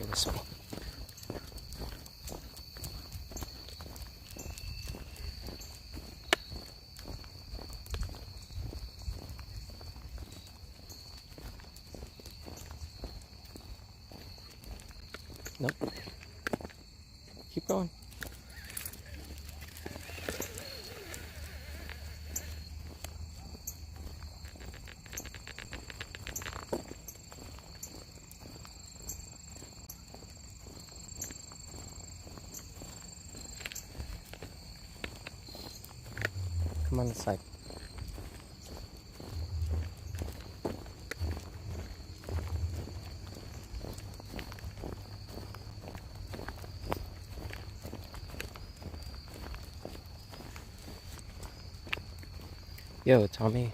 this way. Nope. Keep going. Come on this side. Yo, Tommy,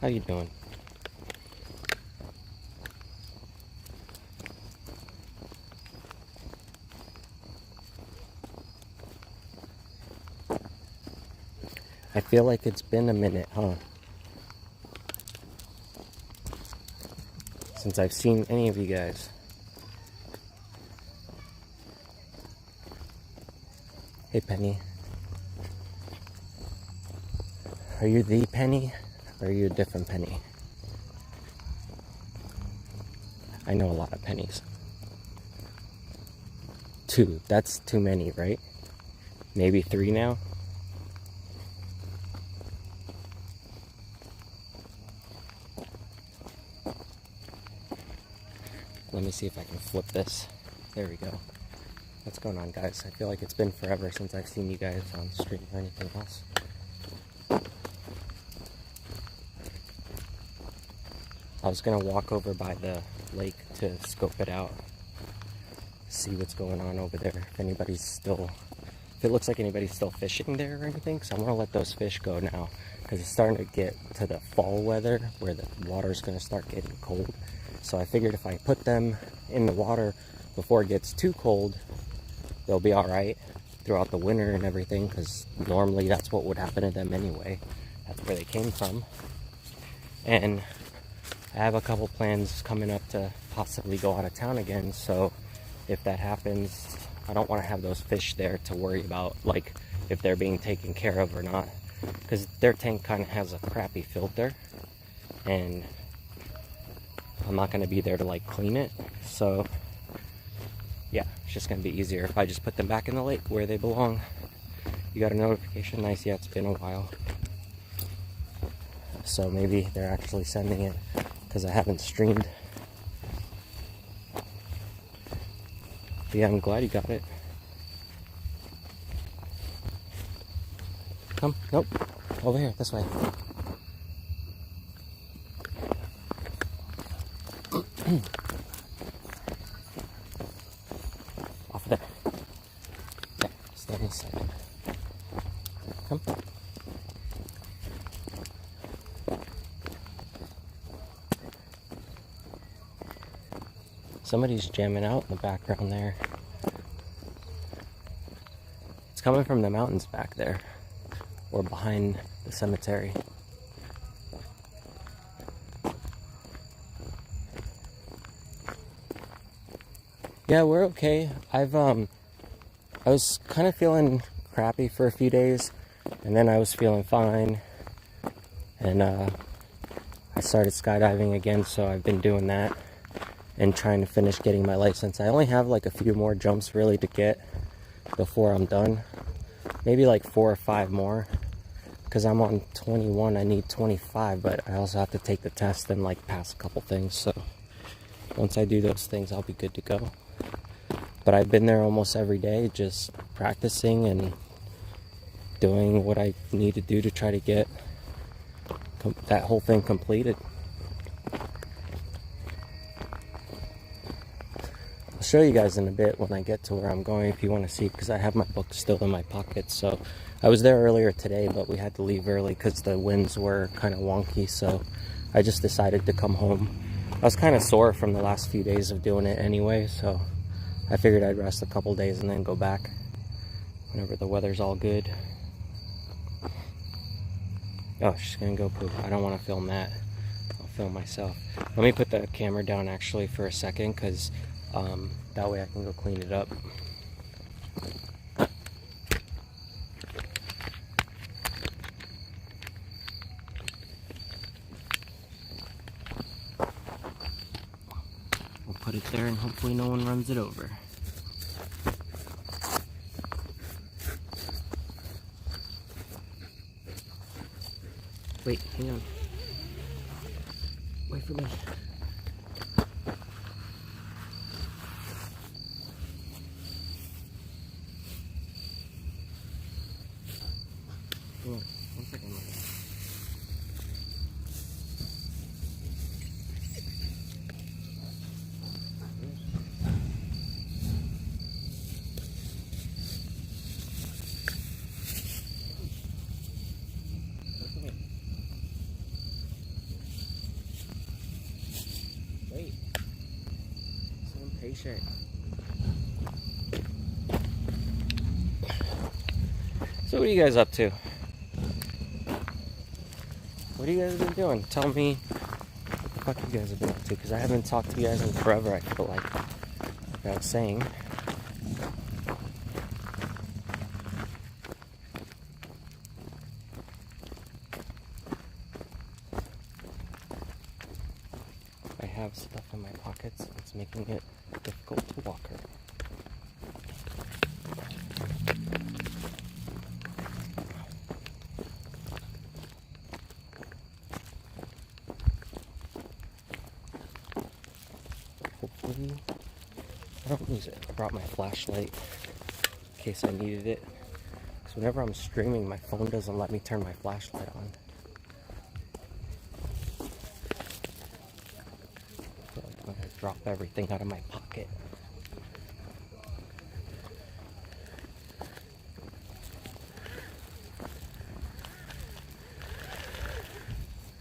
how you doing? I feel like it's been a minute, huh? Since I've seen any of you guys. Hey, Penny. Are you the Penny, or are you a different Penny? I know a lot of pennies. 2, that's too many, right? Maybe 3 now? Let me see if I can flip this. There we go. What's going on, guys? I feel like it's been forever since I've seen you guys on stream or anything else. I was gonna walk over by the lake to scope it out, see what's going on over there. If it looks like anybody's still fishing there or anything, so I'm gonna let those fish go now because it's starting to get to the fall weather where the water's gonna start getting cold. So I figured if I put them in the water before it gets too cold, they'll be all right throughout the winter and everything, because normally that's what would happen to them anyway. That's where they came from. And I have a couple plans coming up to possibly go out of town again, so if that happens, I don't want to have those fish there to worry about, like, if they're being taken care of or not, because their tank kind of has a crappy filter, and I'm not going to be there to, like, clean it, so yeah, it's just going to be easier if I just put them back in the lake where they belong. You got a notification? Nice. Yeah, it's been a while. So maybe they're actually sending it because I haven't streamed. But yeah, I'm glad you got it. Come. Nope. Over here. This way. Off there. Yeah, stay on this side. Come. Somebody's jamming out in the background there. It's coming from the mountains back there, or behind the cemetery. Yeah, we're okay. I was kind of feeling crappy for a few days, and then I was feeling fine, and I started skydiving again, so I've been doing that and trying to finish getting my license. I only have like a few more jumps really to get before I'm done. Maybe like 4 or 5 more, because I'm on 21. I need 25, but I also have to take the test and like pass a couple things. So once I do those things, I'll be good to go. But I've been there almost every day, just practicing and doing what I need to do to try to get that whole thing completed. I'll show you guys in a bit when I get to where I'm going if you want to see, because I have my book still in my pocket. So I was there earlier today, but we had to leave early because the winds were kind of wonky, so I just decided to come home. I was kind of sore from the last few days of doing it anyway, so I figured I'd rest a couple days and then go back whenever the weather's all good. Oh, she's gonna go poop. I don't want to film that. I'll film myself. Let me put the camera down actually for a second, because That way I can go clean it up. We'll put it there and hopefully no one runs it over. Wait, hang on. Wait for me. Hang on, 1 second. Wait. So impatient. So what are you guys up to? What have you guys been doing? Tell me what the fuck you guys have been up to, because I haven't talked to you guys in forever, I feel like I was saying. I have stuff in my pockets, it's making it difficult to walk her. Hopefully I don't lose it. I brought my flashlight in case I needed it. Because whenever I'm streaming, my phone doesn't let me turn my flashlight on. I feel like I'm going to drop everything out of my pocket.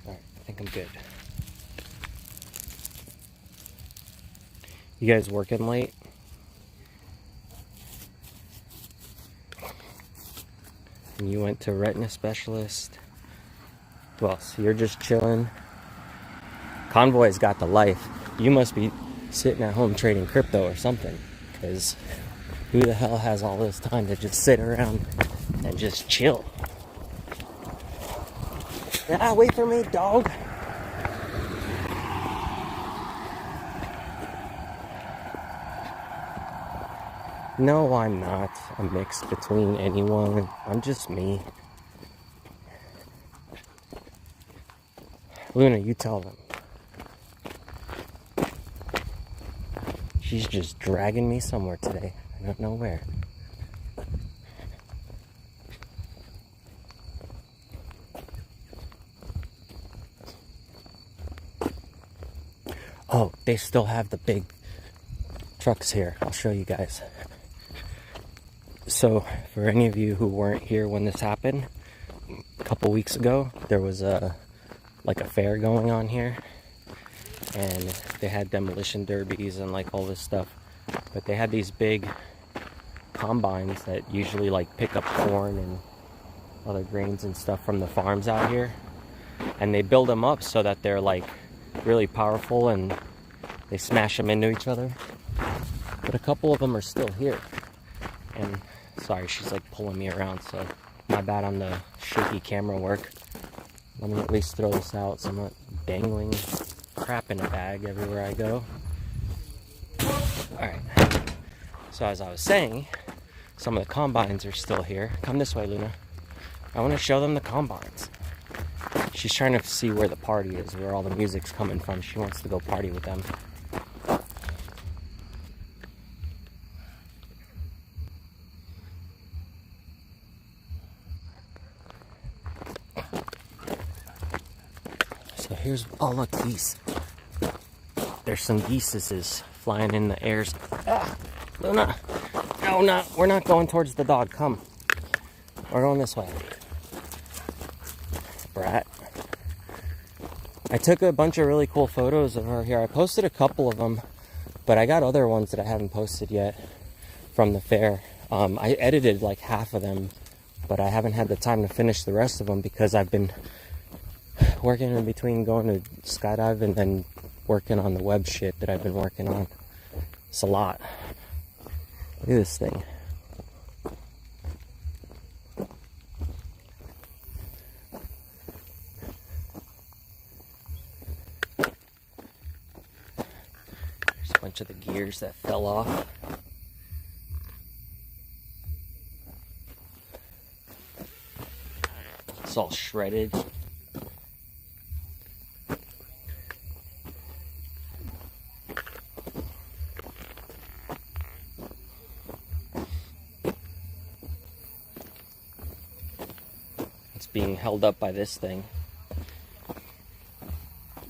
Alright, I think I'm good. You guys working late? And you went to retina specialist? Well, so you're just chilling. Convoy's got the life. You must be sitting at home trading crypto or something. Because who the hell has all this time to just sit around and just chill? Ah, wait for me, dog. No, I'm not a mix between anyone. I'm just me. Luna, you tell them. She's just dragging me somewhere today. I don't know where. Oh, they still have the big trucks here. I'll show you guys. So, for any of you who weren't here when this happened, a couple weeks ago, there was a fair going on here, and they had demolition derbies and like all this stuff, but they had these big combines that usually like pick up corn and other grains and stuff from the farms out here, and they build them up so that they're like really powerful and they smash them into each other. But a couple of them are still here, and sorry, she's like pulling me around, so my bad on the shaky camera work. Let me at least throw this out so I'm not dangling crap in a bag everywhere I go. Alright, so as I was saying, some of the combines are still here. Come this way, Luna. I want to show them the combines. She's trying to see where the party is, where all the music's coming from. She wants to go party with them. So here's, oh look, geese. There's some geeses flying in the airs. Ah, Luna, no, we're not going towards the dog, come. We're going this way. Brat. I took a bunch of really cool photos of her here. I posted a couple of them, but I got other ones that I haven't posted yet from the fair. I edited like half of them, but I haven't had the time to finish the rest of them because I've been working in between going to skydive and then working on the web shit that I've been working on. It's a lot. Look at this thing. There's a bunch of the gears that fell off. It's all shredded. It's being held up by this thing.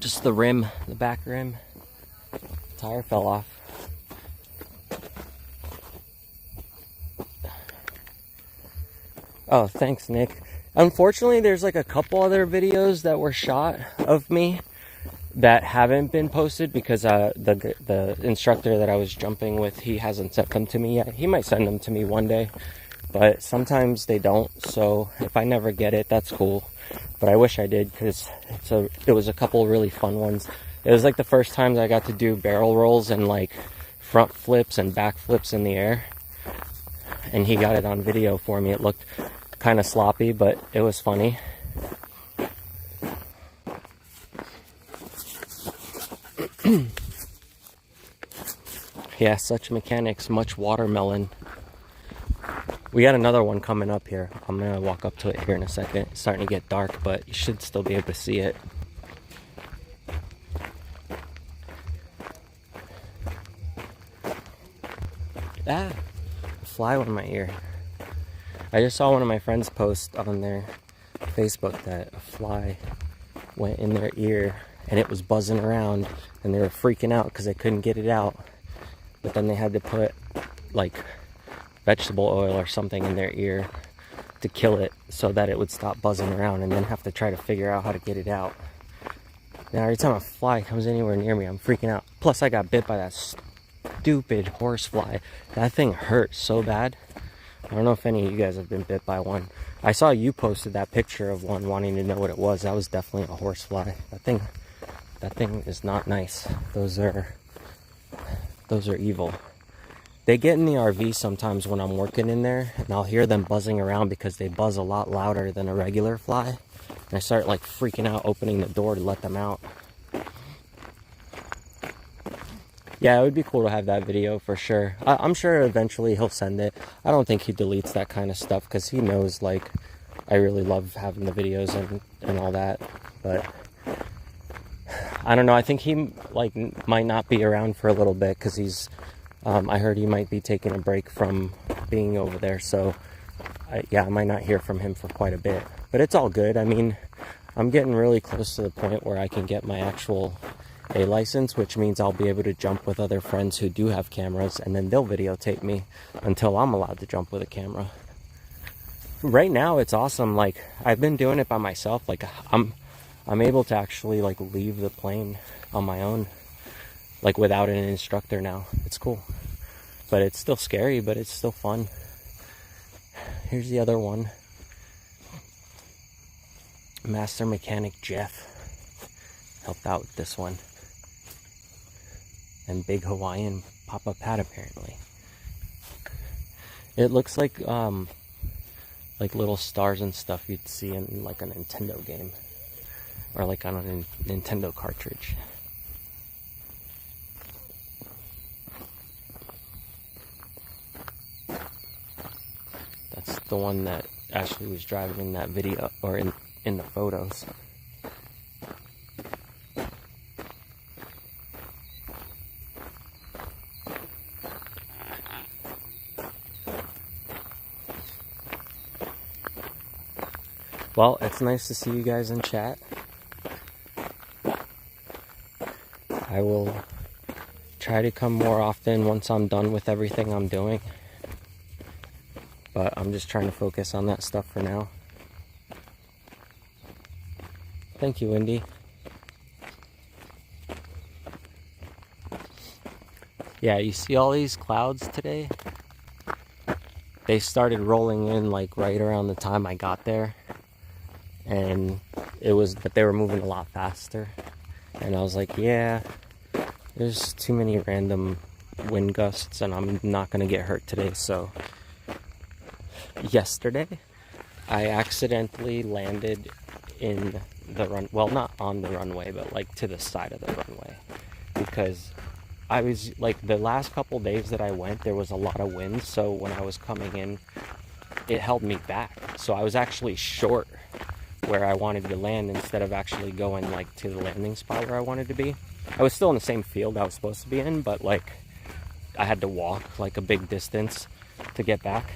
Just the rim, the back rim. Tire fell off. Oh, thanks, Nick. Unfortunately, there's like a couple other videos that were shot of me that haven't been posted because the instructor that I was jumping with, he hasn't sent them to me yet. He might send them to me one day, but sometimes they don't. So if I never get it, that's cool. But I wish I did, because it was a couple really fun ones. It was like the first time I got to do barrel rolls and like front flips and back flips in the air. And he got it on video for me. It looked kind of sloppy, but it was funny. Yeah, such mechanics, much watermelon. We got another one coming up here. I'm gonna walk up to it here in a second. It's starting to get dark, but you should still be able to see it. Ah, a fly went in my ear. I just saw one of my friends post on their Facebook that a fly went in their ear and it was buzzing around and they were freaking out because they couldn't get it out. But then they had to put like vegetable oil or something in their ear to kill it so that it would stop buzzing around, and then have to try to figure out how to get it out. Now every time a fly comes anywhere near me, I'm freaking out. Plus I got bit by that stupid horsefly. That thing hurt so bad. I don't know if any of you guys have been bit by one. I saw you posted that picture of one wanting to know what it was. That was definitely a horsefly. That thing is not nice. Those are evil. They get in the RV sometimes when I'm working in there, and I'll hear them buzzing around because they buzz a lot louder than a regular fly. And I start like freaking out, opening the door to let them out. Yeah, it would be cool to have that video for sure. I'm sure eventually he'll send it. I don't think he deletes that kind of stuff because he knows like I really love having the videos and all that. But I don't know. I think he like might not be around for a little bit because he's. I heard he might be taking a break from being over there. So I might not hear from him for quite a bit. But it's all good. I mean, I'm getting really close to the point where I can get my actual A license, which means I'll be able to jump with other friends who do have cameras, and then they'll videotape me until I'm allowed to jump with a camera. Right now it's awesome. Like I've been doing it by myself. Like I'm able to actually like leave the plane on my own, like without an instructor now. It's cool, but it's still scary, but it's still fun. Here's the other one. Master Mechanic Jeff helped out with this one. And Big Hawaiian Papa Pat apparently. It looks like little stars and stuff you'd see in like a Nintendo game, or like on a Nintendo cartridge. That's the one that Ashley was driving in that video, or in the photos. Well, it's nice to see you guys in chat. I will try to come more often once I'm done with everything I'm doing. But I'm just trying to focus on that stuff for now. Thank you, Wendy. Yeah, you see all these clouds today? They started rolling in like right around the time I got there. And but they were moving a lot faster. And I was like, yeah, there's too many random wind gusts, and I'm not going to get hurt today. So yesterday I accidentally landed in the run, well, not on the runway, but like to the side of the runway, because I was like, the last couple days that I went, there was a lot of wind, so when I was coming in, it held me back. So I was actually short where I wanted to land instead of actually going like to the landing spot where I wanted to be. I was still in the same field I was supposed to be in, but like I had to walk like a big distance to get back.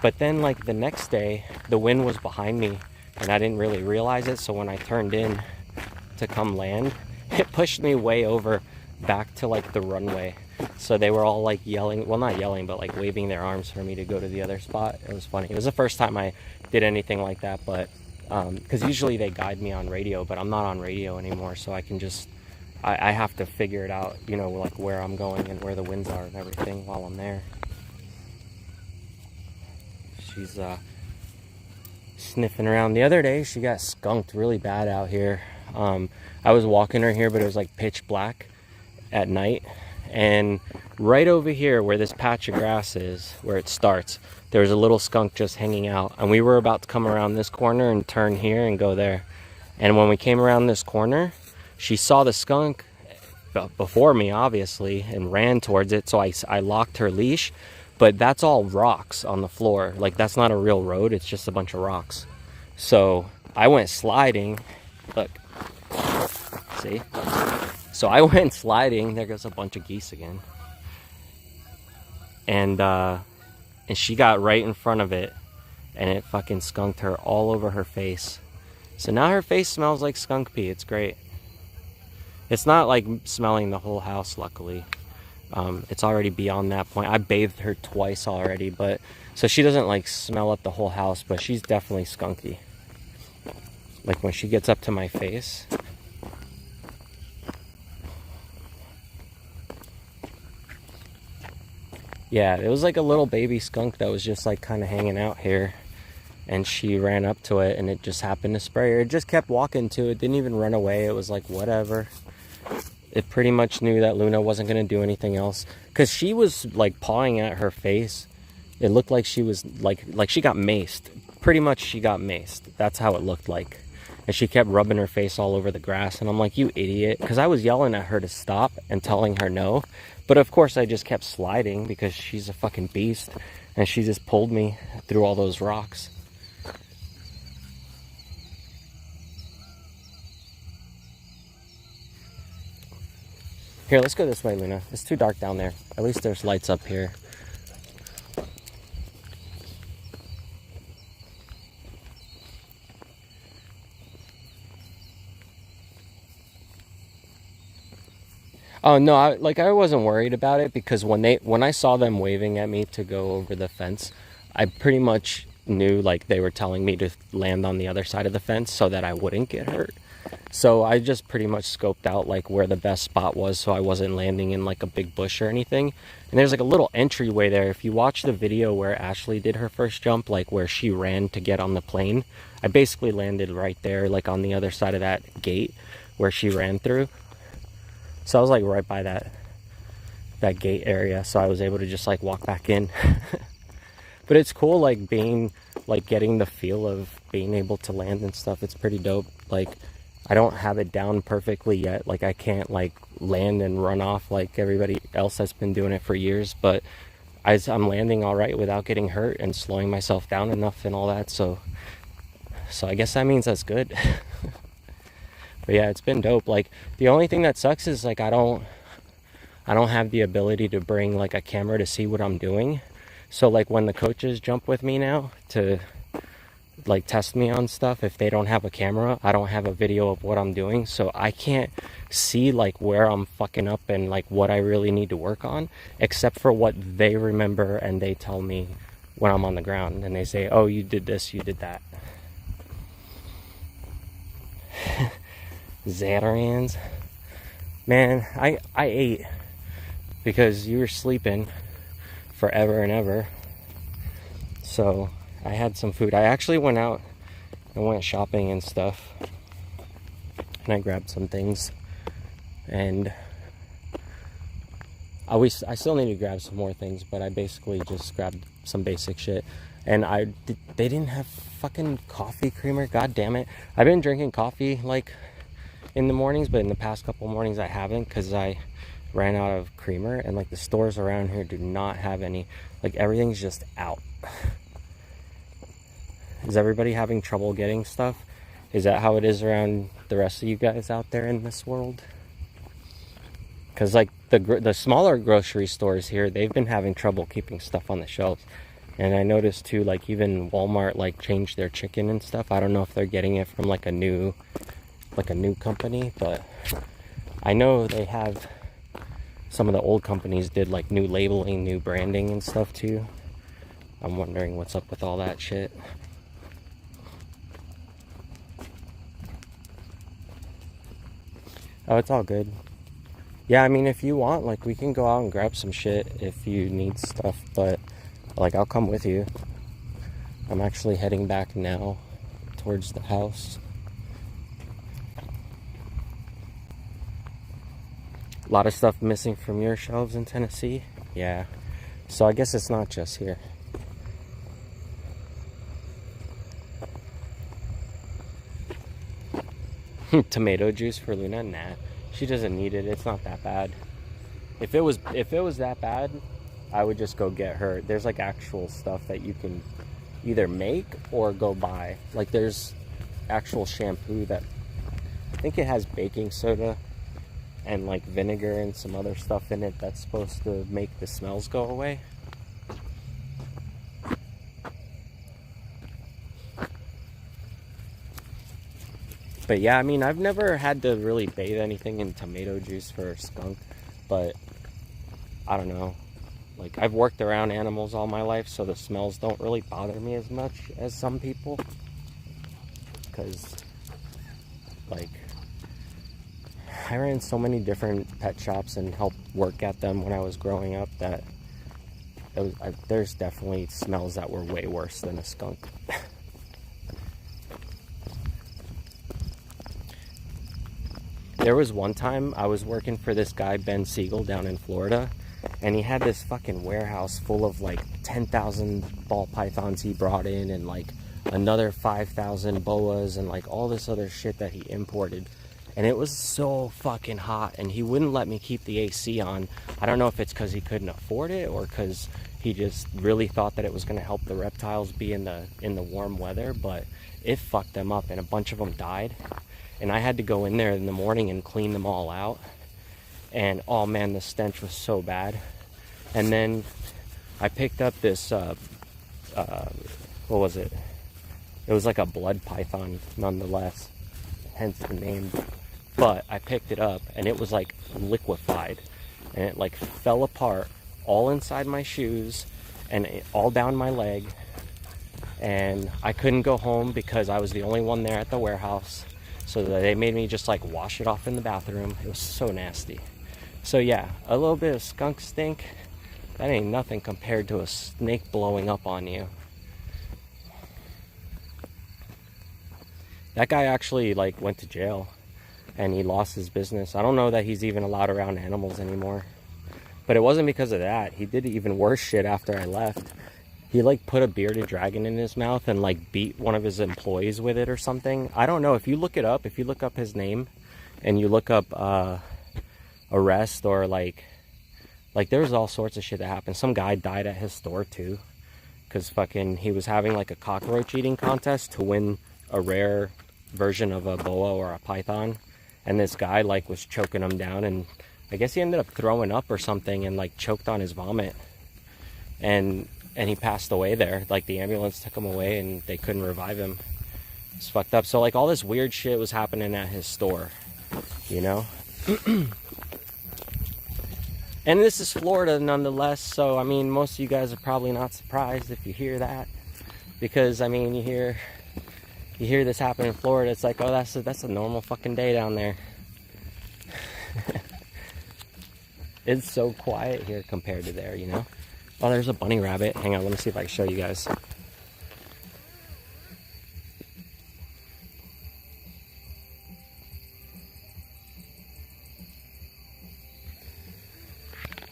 But then like the next day, the wind was behind me and I didn't really realize it. So when I turned in to come land, it pushed me way over back to like the runway. So they were all like yelling, well, not yelling, but like waving their arms for me to go to the other spot. It was funny. It was the first time I did anything like that, but because usually they guide me on radio, but I'm not on radio anymore, so I can just, I have to figure it out, you know, like where I'm going and where the winds are and everything while I'm there. She's sniffing around. The other day she got skunked really bad out here. I was walking her here, but it was like pitch black at night, and right over here where this patch of grass is, where it starts, there was a little skunk just hanging out, and we were about to come around this corner and turn here and go there. And when we came around this corner, she saw the skunk before me, obviously, and ran towards it. So I locked her leash, but that's all rocks on the floor. Like, that's not a real road, it's just a bunch of rocks. So I went sliding. Look, see? So I went sliding. There goes a bunch of geese again. And she got right in front of it, and it fucking skunked her all over her face. So now her face smells like skunk pee. It's great. It's not like smelling the whole house, luckily. It's already beyond that point. I bathed her twice already, but so she doesn't like smell up the whole house, but she's definitely skunky. Like when she gets up to my face. Yeah, it was like a little baby skunk that was just like kind of hanging out here, and she ran up to it and it just happened to spray her. It just kept walking to it, didn't even run away. It was like whatever. It pretty much knew that Luna wasn't going to do anything else, because she was like pawing at her face. It looked like she was like she got maced. Pretty much she got maced. That's how it looked like. And she kept rubbing her face all over the grass, and I'm like, you idiot, because I was yelling at her to stop and telling her no. But of course I just kept sliding because she's a fucking beast, and she just pulled me through all those rocks. Here, let's go this way, Luna. It's too dark down there. At least there's lights up here. Oh no, I wasn't worried about it, because when I saw them waving at me to go over the fence, I pretty much knew like they were telling me to land on the other side of the fence so that I wouldn't get hurt. So I just pretty much scoped out like where the best spot was, so I wasn't landing in like a big bush or anything. And there's like a little entryway there. If you watch the video where Ashley did her first jump, like where she ran to get on the plane, I basically landed right there, like on the other side of that gate where she ran through. So I was like right by that gate area, so I was able to just like walk back in. But it's cool like getting the feel of being able to land and stuff. It's pretty dope. Like, I don't have it down perfectly yet. Like, I can't like land and run off like everybody else that's been doing it for years, but I'm landing all right without getting hurt and slowing myself down enough and all that. So I guess that means that's good. But yeah, it's been dope. Like, the only thing that sucks is like I don't have the ability to bring like a camera to see what I'm doing. So like when the coaches jump with me now to like test me on stuff, if they don't have a camera, I don't have a video of what I'm doing, so I can't see like where I'm fucking up and like what I really need to work on, except for what they remember and they tell me when I'm on the ground, and they say, oh, you did this, you did that. Zatarans. Man, I ate because you were sleeping forever and ever, so I had some food. I actually went out and went shopping and stuff, and I grabbed some things, and I still need to grab some more things, but I basically just grabbed some basic shit. And they didn't have fucking coffee creamer. God damn it. I've been drinking coffee like in the mornings, but in the past couple mornings I haven't, because I ran out of creamer. And like the stores around here do not have any. Like everything's just out. Is everybody having trouble getting stuff? Is that how it is around the rest of you guys out there in this world? Because like the smaller grocery stores here, they've been having trouble keeping stuff on the shelves. And I noticed too, like even Walmart like changed their chicken and stuff. I don't know if they're getting it from like a new company, but I know they have, some of the old companies did like new labeling, new branding and stuff too. I'm wondering what's up with all that shit. Oh, it's all good. Yeah, I mean, if you want, like, we can go out and grab some shit if you need stuff, but, like, I'll come with you. I'm actually heading back now towards the house. A lot of stuff missing from your shelves in Tennessee? Yeah. So I guess it's not just here. Tomato juice for Luna? Nah. She doesn't need it. It's not that bad. If it was that bad, I would just go get her. There's like actual stuff that you can either make or go buy. Like there's actual shampoo that I think it has baking soda and like vinegar and some other stuff in it that's supposed to make the smells go away. But yeah, I mean, I've never had to really bathe anything in tomato juice for a skunk, but I don't know. Like, I've worked around animals all my life, so the smells don't really bother me as much as some people. Because, like, I ran so many different pet shops and helped work at them when I was growing up that there's definitely smells that were way worse than a skunk. There was one time I was working for this guy, Ben Siegel, down in Florida, and he had this fucking warehouse full of like 10,000 ball pythons he brought in and like another 5,000 boas and like all this other shit that he imported. And it was so fucking hot, and he wouldn't let me keep the AC on. I don't know if it's because he couldn't afford it or because he just really thought that it was going to help the reptiles be in the warm weather, but it fucked them up and a bunch of them died. And I had to go in there in the morning and clean them all out. And oh man, the stench was so bad. And then I picked up this, what was it? It was like a blood python nonetheless, hence the name. But I picked it up and it was like liquefied. And it like fell apart all inside my shoes and all down my leg. And I couldn't go home because I was the only one there at the warehouse. So they made me just like wash it off in the bathroom. It was so nasty. So yeah, a little bit of skunk stink, that ain't nothing compared to a snake blowing up on you. That guy actually like went to jail and he lost his business. I don't know that he's even allowed around animals anymore. But it wasn't because of that. He did even worse shit after I left. He like put a bearded dragon in his mouth and like beat one of his employees with it or something. I don't know. If you look it up, if you look up his name and you look up arrest or like there's all sorts of shit that happened. Some guy died at his store too because fucking he was having like a cockroach eating contest to win a rare version of a boa or a python, and this guy like was choking him down, and I guess he ended up throwing up or something and like choked on his vomit, and he passed away there. Like the ambulance took him away and they couldn't revive him. It's fucked up. So like all this weird shit was happening at his store, you know? And this is Florida nonetheless, so I mean most of you guys are probably not surprised if you hear that, because I mean you hear this happen in Florida, it's like, oh, that's a normal fucking day down there. It's so quiet here compared to there, you know? Oh, there's a bunny rabbit. Hang on, let me see if I can show you guys.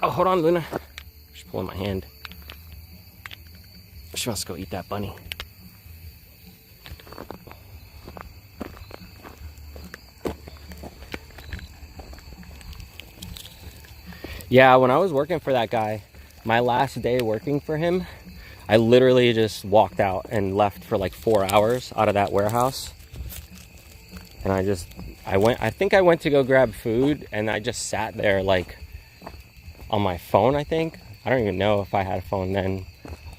Oh, hold on, Luna. She's pulling my hand. She wants to go eat that bunny. Yeah, when I was working for that guy, my last day working for him, I literally just walked out and left for like 4 hours out of that warehouse. And I think I went to go grab food, and I just sat there like on my phone, I think. I don't even know if I had a phone then.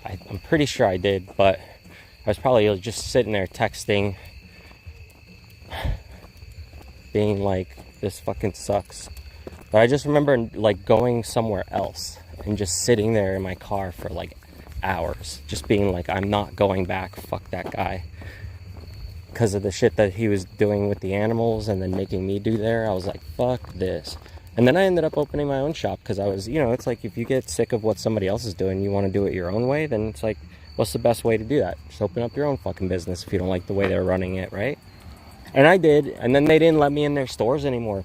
I'm pretty sure I did, but I was probably just sitting there texting, being like, this fucking sucks. But I just remember like going somewhere else and just sitting there in my car for like hours, just being like, I'm not going back, fuck that guy. Because of the shit that he was doing with the animals and then making me do there, I was like, fuck this. And then I ended up opening my own shop because I was, you know, it's like if you get sick of what somebody else is doing, you want to do it your own way, then it's like, what's the best way to do that? Just open up your own fucking business if you don't like the way they're running it, right? And I did, and then they didn't let me in their stores anymore.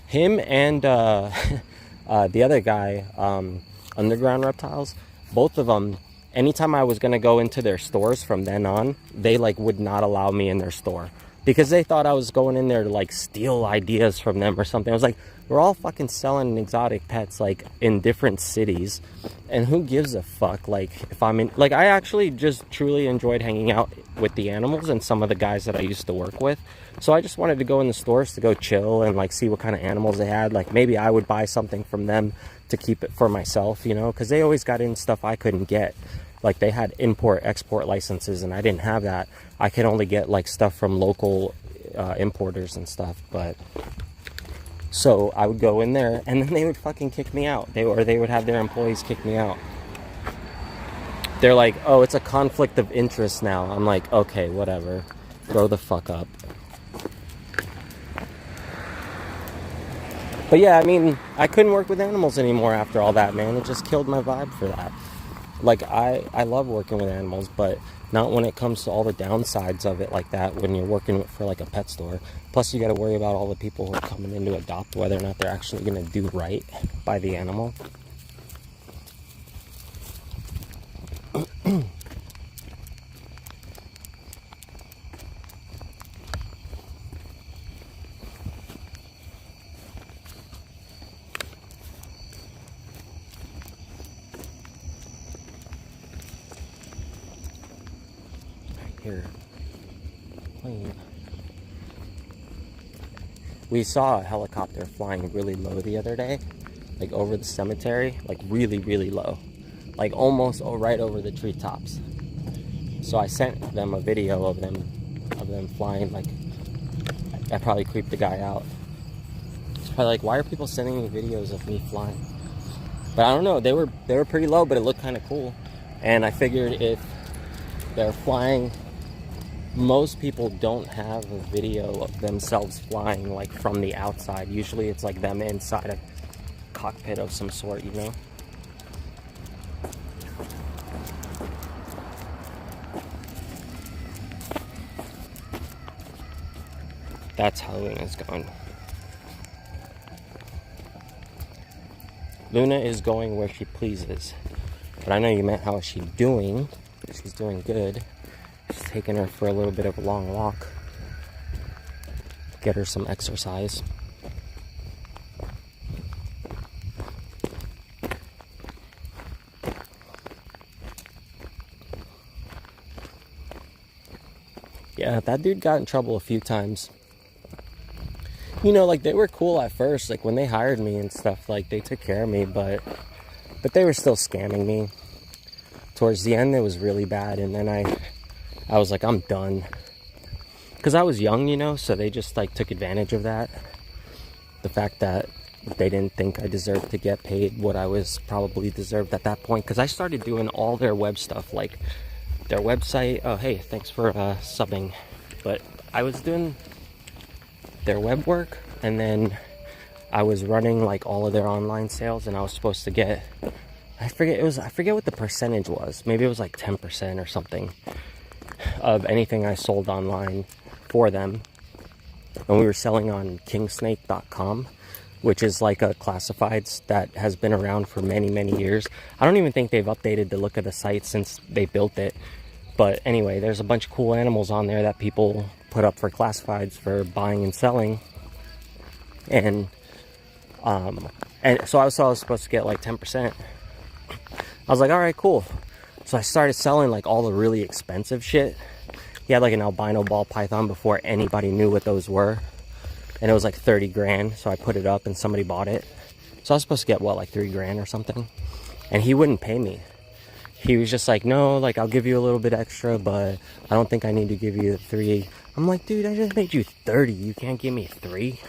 Him and the other guy, Underground Reptiles, both of them, anytime I was going to go into their stores from then on, they like would not allow me in their store because they thought I was going in there to like steal ideas from them or something. I was like, we're all fucking selling exotic pets like in different cities, and who gives a fuck? Like if I'm in, like, I actually just truly enjoyed hanging out with the animals and some of the guys that I used to work with. So I just wanted to go in the stores to go chill and like see what kind of animals they had. Like maybe I would buy something from them to keep it for myself, you know, because they always got in stuff I couldn't get. Like they had import-export licenses and I didn't have that. I could only get like stuff from local importers and stuff. But so I would go in there and then they would fucking kick me out. They would have their employees kick me out. They're like, oh, it's a conflict of interest now. I'm like, okay, whatever. Grow the fuck up. But yeah, I mean, I couldn't work with animals anymore after all that, man. It just killed my vibe for that. Like, I love working with animals, but not when it comes to all the downsides of it like that when you're working for, like, a pet store. Plus, you got to worry about all the people who are coming in to adopt, whether or not they're actually going to do right by the animal. Here, plane. We saw a helicopter flying really low the other day, like over the cemetery, like really, really low, like almost right over the treetops. So I sent them a video of them flying. Like, I probably creeped the guy out. He's probably like, why are people sending me videos of me flying? But I don't know, they were pretty low, but it looked kind of cool. And I figured if they're flying, most people don't have a video of themselves flying like from the outside. Usually it's like them inside a cockpit of some sort, you know? That's how Luna's going. Luna is going where she pleases. But I know you meant how is she doing. She's doing good. Just taking her for a little bit of a long walk. Get her some exercise. Yeah, that dude got in trouble a few times. You know, like, they were cool at first. Like, when they hired me and stuff, like, they took care of me, but they were still scamming me. Towards the end, it was really bad, and then I was like, I'm done. Because I was young, you know, so they just, like, took advantage of that. The fact that they didn't think I deserved to get paid what I was probably deserved at that point. Because I started doing all their web stuff, like their website. Oh, hey, thanks for subbing. But I was doing their web work, and then I was running, like, all of their online sales, and I was supposed to get, I forget what the percentage was. Maybe it was like 10% or something of anything I sold online for them. And we were selling on kingsnake.com. which is like a classifieds that has been around for many, many years. I don't even think they've updated the look of the site since they built it. But anyway, there's a bunch of cool animals on there that people put up for classifieds for buying and selling. And so I was supposed to get like 10%. I was like, all right, cool. So I started selling like all the really expensive shit. He had like an albino ball python before anybody knew what those were. And it was like 30 grand. So I put it up and somebody bought it. So I was supposed to get what, like 3 grand or something. And he wouldn't pay me. He was just like, no, like I'll give you a little bit extra, but I don't think I need to give you 3. I'm like, dude, I just made you 30. You can't give me 3.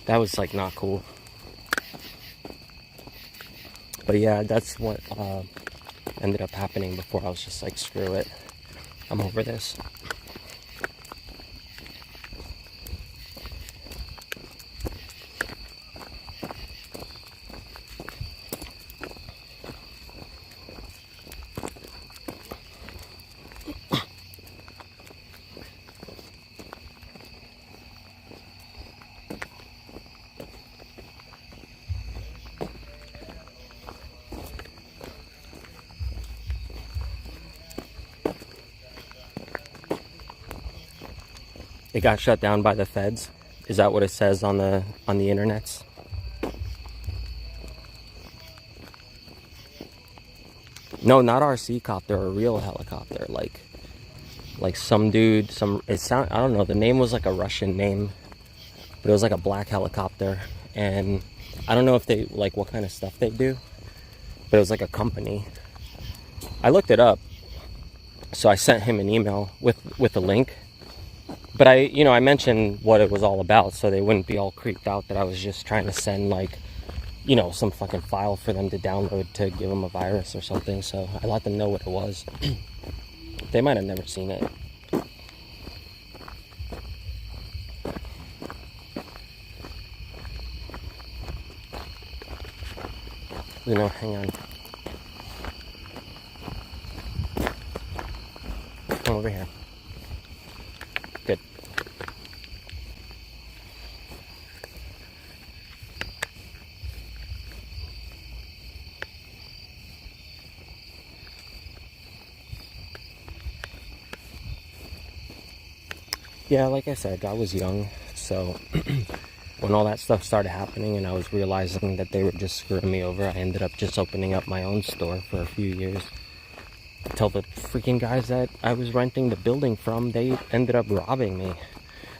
That was like not cool. But yeah, that's what ended up happening before. I was just like, screw it. I'm over this. It got shut down by the feds. Is that what it says on the internets? No, not RC copter, a real helicopter. Like some dude, I don't know, the name was like a Russian name, but it was like a black helicopter. And I don't know if they, like what kind of stuff they do, but it was like a company. I looked it up. So I sent him an email with a link. But I mentioned what it was all about, so they wouldn't be all creeped out that I was just trying to send, like, some fucking file for them to download to give them a virus or something. So I let them know what it was. They might have never seen it. Hang on. Come over here. Good. Yeah, like I said, I was young, so when all that stuff started happening and I was realizing that they were just screwing me over, I ended up just opening up my own store for a few years. Until the freaking guys that I was renting the building from, they ended up robbing me.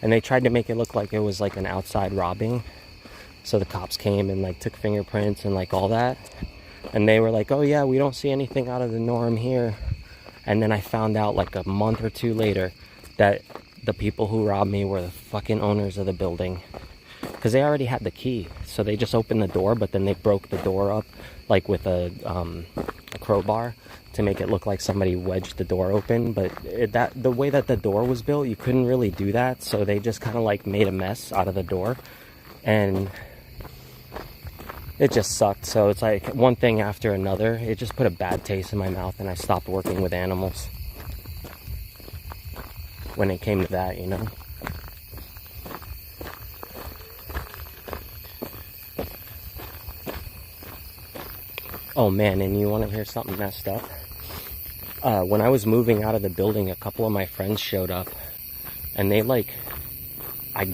And they tried to make it look like it was like an outside robbing. So the cops came and like took fingerprints and like all that. And they were like, oh yeah, we don't see anything out of the norm here. And then I found out like a month or 2 later that the people who robbed me were the fucking owners of the building. Because they already had the key. So they just opened the door, but then they broke the door up like with a crowbar to make it look like somebody wedged the door open. But the way that the door was built, you couldn't really do that. So they just kind of like made a mess out of the door. And it just sucked. So it's like one thing after another. It just put a bad taste in my mouth, and I stopped working with animals. When it came to that, Oh man, and you want to hear something messed up? When I was moving out of the building, a couple of my friends showed up, and they I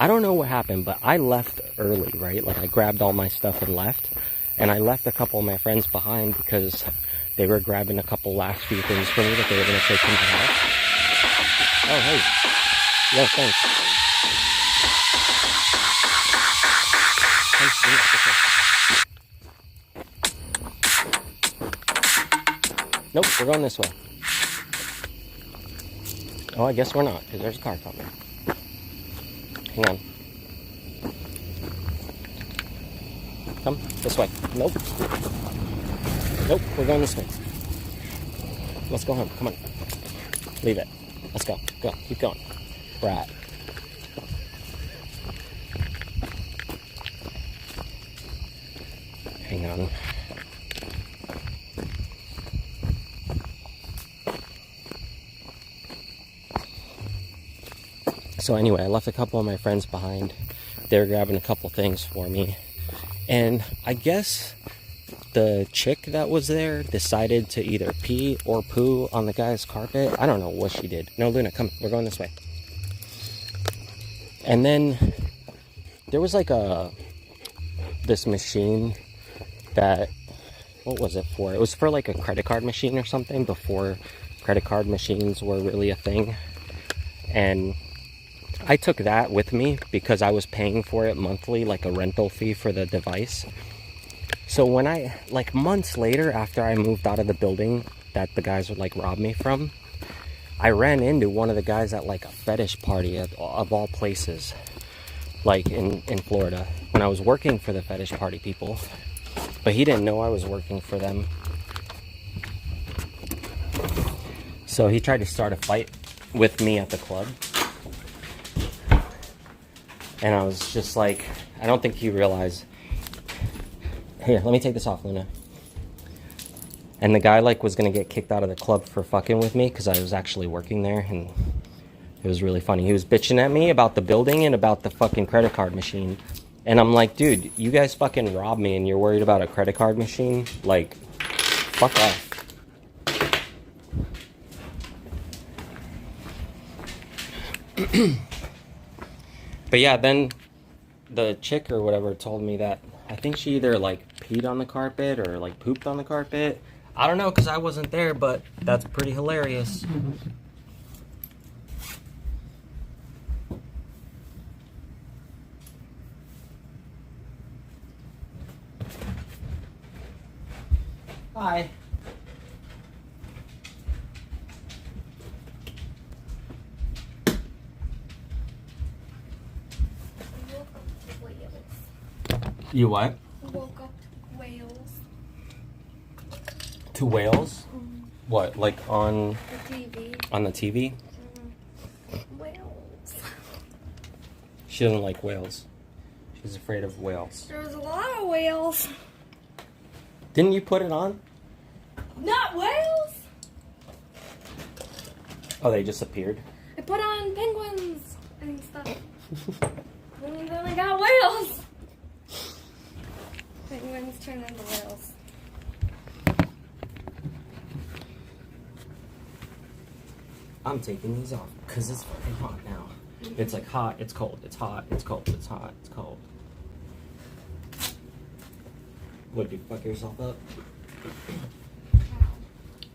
don't know what happened, but I left early, right? Like I grabbed all my stuff and left, and I left a couple of my friends behind because they were grabbing a couple last few things for me that they were going to take to my house. Oh, hey. Yo, thanks. Nope, we're going this way. Oh, I guess we're not, because there's a car coming. Hang on. Come, this way. Nope. Nope, we're going this way. Let's go home, come on. Leave it. Let's go, go, keep going. Right. Hang on. So anyway, I left a couple of my friends behind. they were grabbing a couple things for me. And I guess the chick that was there decided to either pee or poo on the guy's carpet. I don't know what she did. No, Luna, come. We're going this way. And then there was like this machine that, what was it for? It was for like a credit card machine or something before credit card machines were really a thing. And I took that with me because I was paying for it monthly, like a rental fee for the device. So when I, like months later after I moved out of the building that the guys would like rob me from, I ran into one of the guys at like a fetish party of all places, like in Florida, when I was working for the fetish party people. But he didn't know I was working for them. So he tried to start a fight with me at the club. And I was just like, I don't think he realized. Here, let me take this off, Luna. And the guy like was gonna get kicked out of the club for fucking with me because I was actually working there, and it was really funny. He was bitching at me about the building and about the fucking credit card machine. And I'm like, dude, you guys fucking robbed me and you're worried about a credit card machine? Like, fuck off. But yeah, then the chick or whatever told me that I think she either like peed on the carpet or like pooped on the carpet. I don't know because I wasn't there, but that's pretty hilarious. Hi. You what? Woke up to whales. To whales? Mm-hmm. What, like on The TV. On the TV? Mm-hmm. Whales. She doesn't like whales. She's afraid of whales. There's a lot of whales. Didn't you put it on? Not whales. Oh, they just appeared? I put on penguins and stuff. And then I got whales. Penguins turn into whales. I'm taking these off because it's fucking hot now. It's like hot, it's cold, it's hot, it's cold, it's hot, it's cold. What, did you fuck yourself up?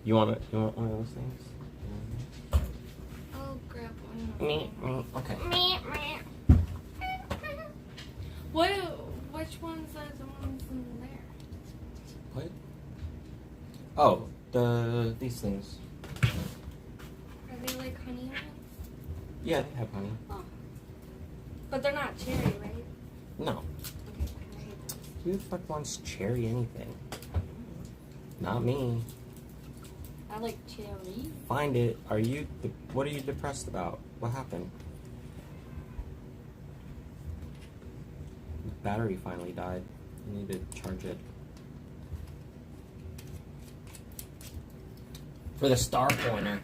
You want one of those things? I'll grab one. Me, okay. Which ones are the ones in there? What? Oh, these things. Are they like honey ones? Yeah, they have honey. Oh. But they're not cherry, right? No. Okay, I hate those. Who the fuck wants cherry anything? Not me. I like cherry. Find it. What are you depressed about? What happened? The battery finally died. You need to charge it. For the star pointer.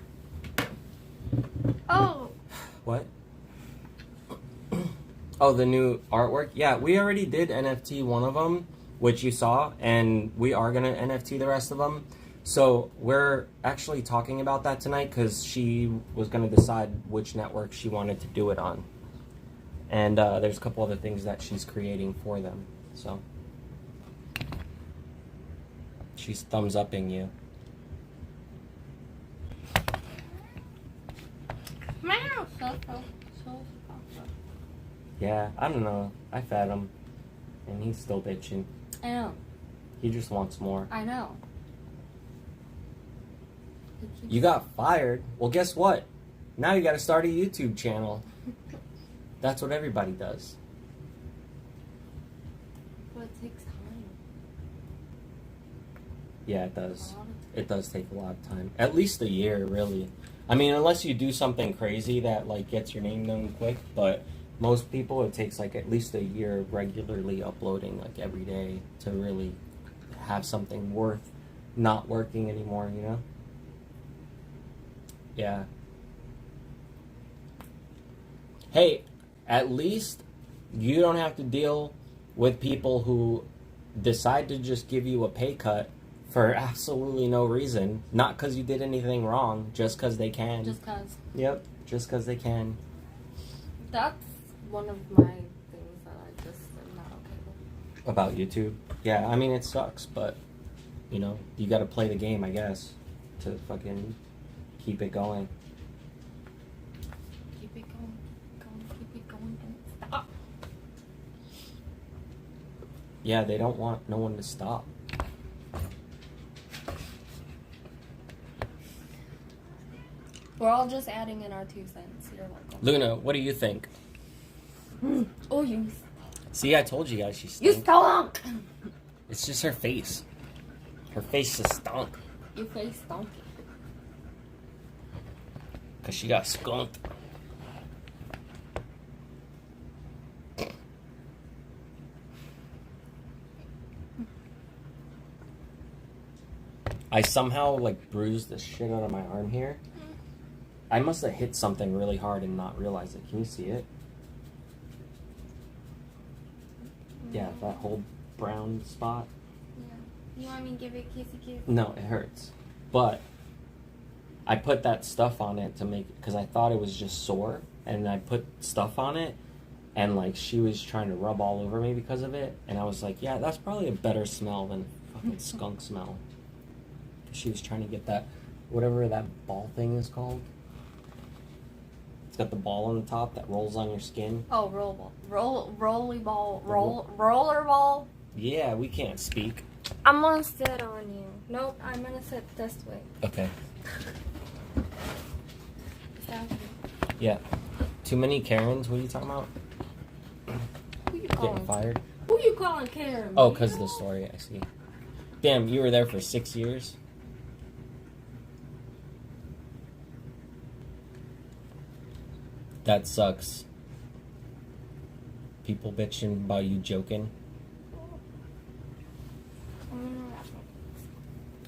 Oh. What? Oh, the new artwork? Yeah, we already did NFT one of them, which you saw, and we are going to NFT the rest of them. So we're actually talking about that tonight because she was going to decide which network she wanted to do it on. And there's a couple other things that she's creating for them. So she's thumbs upping you. Yeah, I don't know. I fed him, and he's still bitching. I know. He just wants more. I know. You got fired. Well, guess what? Now you got to start a YouTube channel. That's what everybody does. But it takes time. Yeah, it does. It does take a lot of time. At least a year, really. I mean, unless you do something crazy that like gets your name known quick, but most people it takes like at least a year of regularly uploading like every day to really have something worth not working anymore, you know? Yeah. Hey, at least You don't have to deal with people who decide to just give you a pay cut for absolutely no reason. Not because you did anything wrong, just because they can. Just because. Yep, just because they can. That's one of my things that I just am not okay with. About YouTube? Yeah, I mean, it sucks, but, you know, you gotta play the game, I guess, to fucking keep it going. Keep it going, keep it going, and stop. Yeah, they don't want no one to stop. We're all just adding in our 2 cents. You're welcome. Luna, what do you think? Oh, you. See, I told you guys she You stunk. stunk! It's just her face. Her face just stunk. Your face stunk. Because she got skunked. I somehow, like, bruised the shit out of my arm here. I must have hit something really hard and not realize it. Can you see it? Yeah, that whole brown spot. Yeah. You want me to give it a kissy kiss? No, it hurts. But I put that stuff on it to make, because I thought it was just sore, and I put stuff on it, and like she was trying to rub all over me because of it, and I was like, yeah, that's probably a better smell than fucking skunk smell. She was trying to get that, whatever that ball thing is called. It's got the ball on the top that rolls on your skin. Oh, roll ball. Roller ball. Yeah, we can't speak. I'm gonna sit on you. Nope, I'm gonna sit this way. Okay. Exactly. Yeah. Too many Karens? What are you talking about? Who you Getting calling? fired? Who you calling Karen? Oh, because of the story, I see. Damn, you were there for 6 years? That sucks. People bitching about you joking.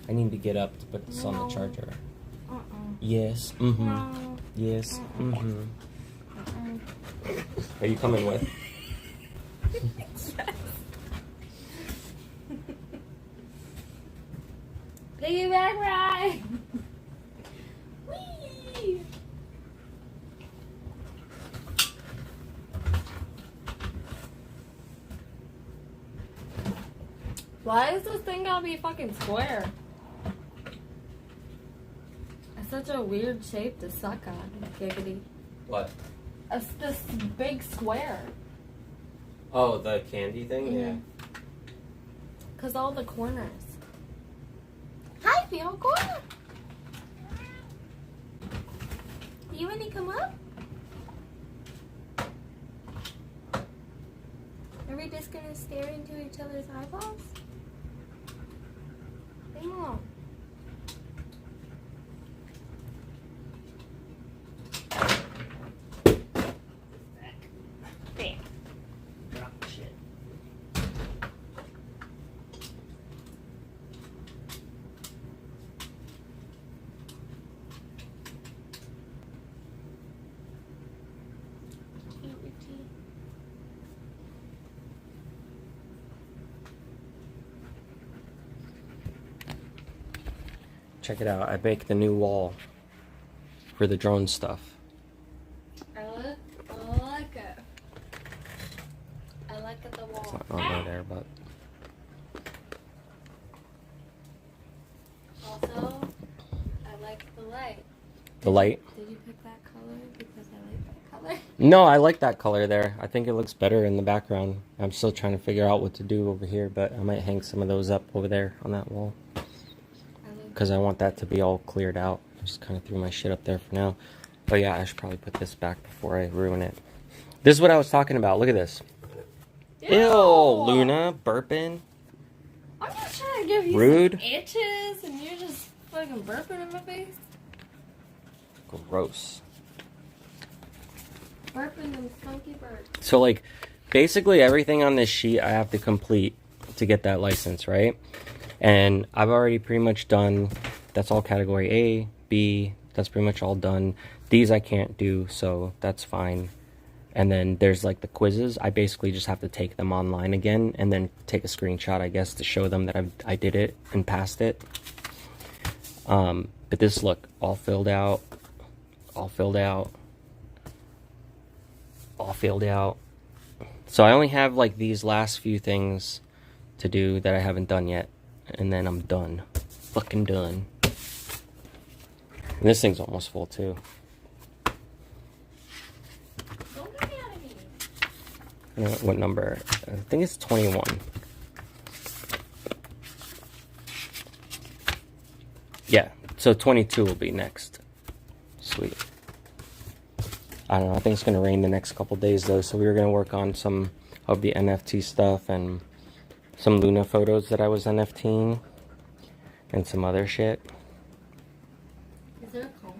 I need to get up to put this on the charger. Yes, No. Yes, Are you coming with? Piggyback ride! Whee! Why is this thing gotta be fucking square? It's such a weird shape to suck on, giggity. What? It's this big square. Oh, the candy thing? Mhm. Yeah. Cause all the corners. Hi, Fiocor! You wanna come up? Are we just gonna stare into each other's eyeballs? Come on. There. Drop the shit. Check it out. I baked the new wall for the drone stuff. I like it. I like it the wall. It's not on there, but Also, I like the light. the light. Did you pick that color because I like that color? No, I like that color there. I think it looks better in the background. I'm still trying to figure out what to do over here, but I might hang some of those up over there on that wall. Because I want that to be all cleared out. Just kind of threw my shit up there for now. But yeah, I should probably put this back before I ruin it. This is what I was talking about. Look at this. Ew, Luna, burping. I'm just trying to give you Rude. some itches and you're just fucking burping in my face. Gross. Burping them funky birds. So like, basically everything on this sheet I have to complete to get that license, right? And I've already pretty much done, that's all category A, B, that's pretty much all done. These I can't do, so that's fine. And then there's like the quizzes. I basically just have to take them online again and then take a screenshot, I guess, to show them that I did it and passed it. But this, look, all filled out, all filled out, all filled out. So I only have like these last few things to do that I haven't done yet. And then I'm done. Fucking done. And this thing's almost full too. Don't get me out of here. I don't know what number? I think it's 21. Yeah, so 22 will be next. Sweet. I don't know, I think it's going to rain the next couple days though, so we were going to work on some of the NFT stuff and some Luna photos that I was NFTing and some other shit. Is there a comb?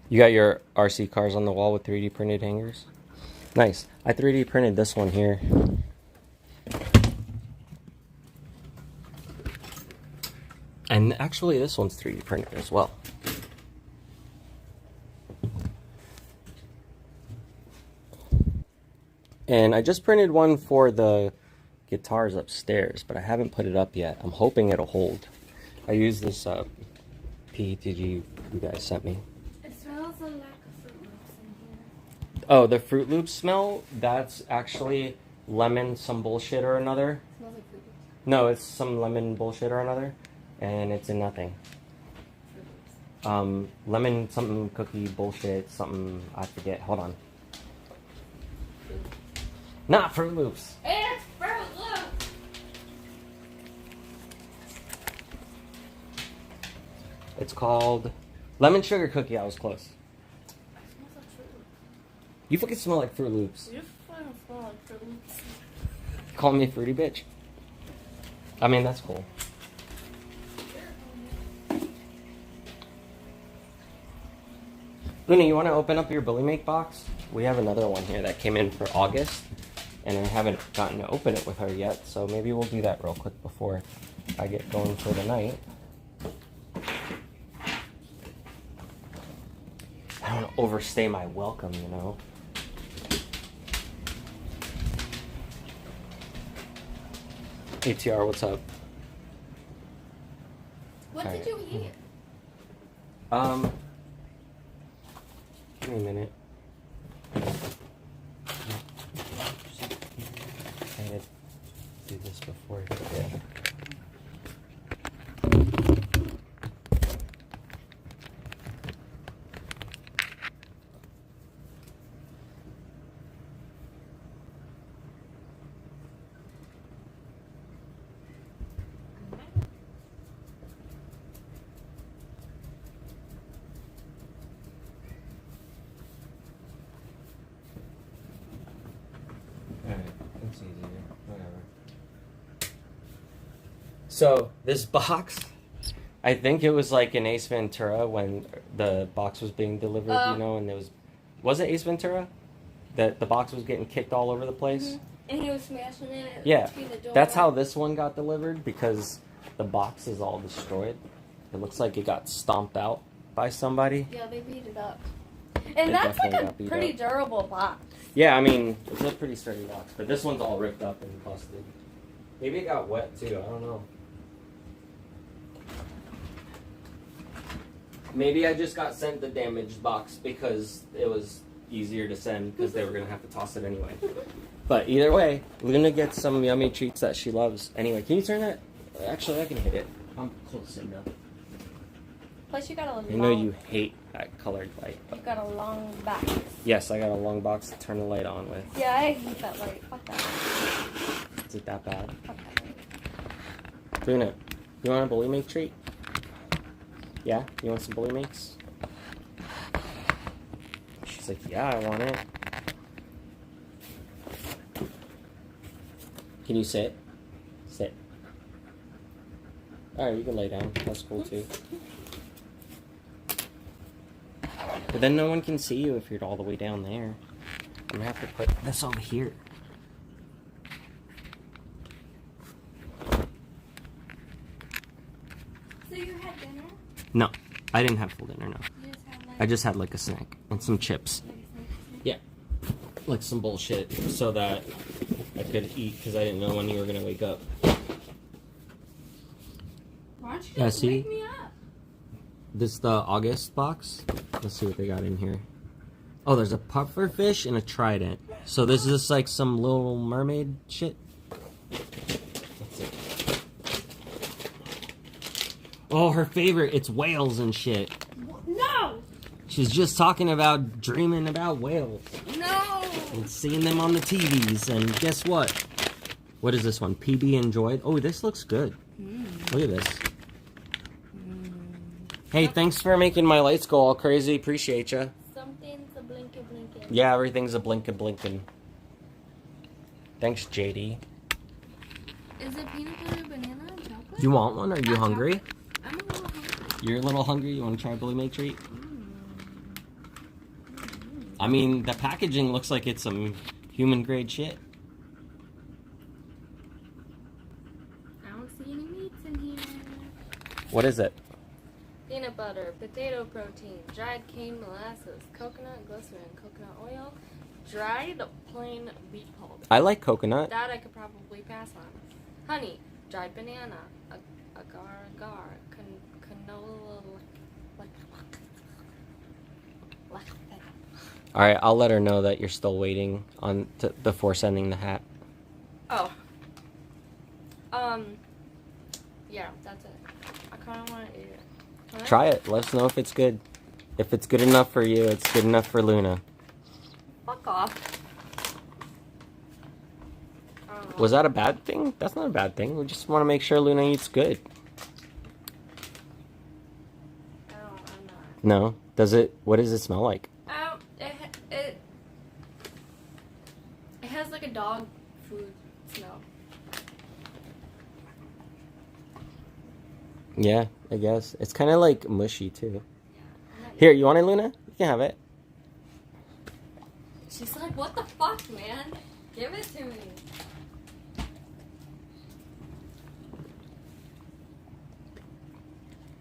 You got your RC cars on the wall with 3D printed hangers? Nice. I 3D printed this one here. And actually this one's 3D printed as well. And I just printed one for the guitars upstairs, but I haven't put it up yet. I'm hoping it'll hold. I used this PETG you guys sent me. It smells like Fruit Loops in here. Oh, the Fruit Loops smell? That's actually lemon some bullshit or another. It smells like Fruit Loops. No, it's some lemon bullshit or another. And it's in nothing. Fruit Loops. Lemon something cookie bullshit, something, I forget. Hold on. Not Fruit Loops. It's Fruit Loops! It's called Lemon Sugar Cookie. I was close. It smells like Fruit Loops. You fucking smell like Fruit Loops. You fucking smell like Fruit Loops. Call me a fruity bitch. I mean, that's cool. Luna, you want to open up your Bully Make box? We have another one here that came in for August, and I haven't gotten to open it with her yet, so maybe we'll do that real quick before I get going for the night. I don't want to overstay my welcome, you know? ATR, what's up? What Alright. did you eat? Give me a minute. I had to do this before I forget. Alright, that's easier. Whatever. So, this box, I think it was like in Ace Ventura when the box was being delivered, you know, and it was it Ace Ventura? That the box was getting kicked all over the place? Mm-hmm. And he was smashing it Yeah, between the door. that's how this one got delivered because the box is all destroyed. It looks like it got stomped out by somebody. Yeah, they beat it up. It And that's like definitely a got beat pretty up. durable box. Yeah, I mean, it's a pretty sturdy box, but this one's all ripped up and busted. Maybe it got wet too, I don't know. Maybe I just got sent the damaged box because it was easier to send because they were going to have to toss it anyway. But either way, Luna gets some yummy treats that she loves. Anyway, can you turn that? Actually, I can hit it. I'm close enough. Plus, you got a long. I know you hate that colored light. You got a long back. Yes, I got a long box to turn the light on with. Yeah, I hate that light. Fuck that. Is it that bad? Fuck that light. Luna, you want a Bully Make treat? Yeah? You want some Bully Makes? She's like, yeah, I want it. Can you sit? Sit. Alright, you can lay down. That's cool too. But then no one can see you if you're all the way down there. I'm gonna have to put this over here. So you had dinner? No, I didn't have full dinner, no. You just had like. I just had like a snack and some chips. Like a snack? Yeah. like some bullshit so that I could eat because I didn't know when you were gonna wake up. Why don't you just see? wake me up? This is the August box. Let's see what they got in here. Oh, there's a pufferfish and a trident. So this is just like some Little Mermaid shit. That's it. Oh, her favorite. It's whales and shit. No! She's just talking about dreaming about whales. No! And seeing them on the TVs. And guess what? What is this one? PB Enjoyed. Oh, this looks good. Look at this. Hey, thanks for making my lights go all crazy. Appreciate ya. Something's a blinky blinky. Yeah, everything's a blinkin' blinkin'. Thanks, JD. Is it peanut butter, banana, and chocolate? You want one? Are you hungry? I'm a little hungry. You're a little hungry? You want to try a Billy May treat? I mean, the packaging looks like it's some human grade shit. I don't see any meats in here. What is it? Peanut butter, potato protein, dried cane molasses, coconut glycerin, coconut oil, dried plain beet pulp. I like coconut. That I could probably pass on. Honey, dried banana, agar, canola, All right, I'll let her know that you're still waiting on before sending the hat. Oh. Yeah, that's it. I kind of want to eat it. Can I? Try it. Let us know if it's good. If it's good enough for you, it's good enough for Luna. Fuck off. Was that a bad thing? That's not a bad thing. We just want to make sure Luna eats good. No, I'm not. No? Does it? What does it smell like? It has like a dog food smell. Yeah, I guess. It's kind of like mushy too. Yeah, Here, you want it, Luna? You can have it. she's like, what the fuck, man? Give it to me.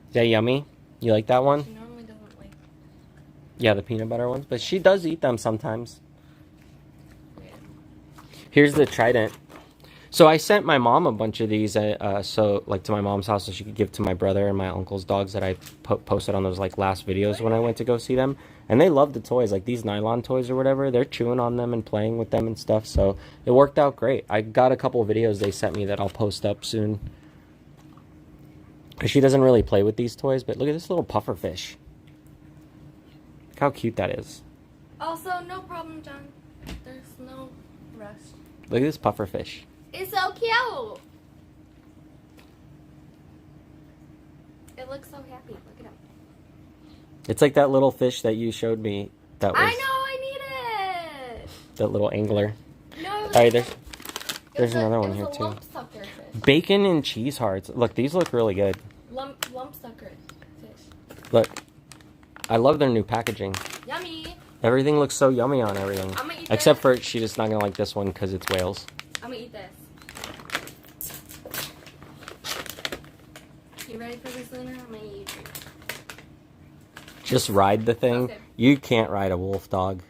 Is that yummy? You like that one? She normally doesn't like. Yeah, the peanut butter ones. But she does eat them sometimes. Weird. Here's the trident. So I sent my mom a bunch of these, so like to my mom's house, so she could give to my brother and my uncle's dogs that I posted on those like last videos when I went to go see them, and they love the toys, like these nylon toys or whatever. They're chewing on them and playing with them and stuff. So it worked out great. I got a couple of videos they sent me that I'll post up soon. She doesn't really play with these toys, but look at this little puffer fish. Look how cute that is. Also, no problem, John. There's no rush. Look at this puffer fish. It's so cute. It looks so happy. Look at him. It's like that little fish that you showed me. That was I know. I need it. that little angler. No. All right, there's another one here too. Lump sucker fish. Bacon and cheese hearts. Look, these look really good. Lump sucker fish. Look, I love their new packaging. Yummy. Everything looks so yummy on everything. I'm gonna eat Except this. for she's just not gonna like this one because it's whales. I'm gonna eat this. You ready for this, Luna? I'm gonna eat it. Just ride the thing. Okay. You can't ride a wolf dog.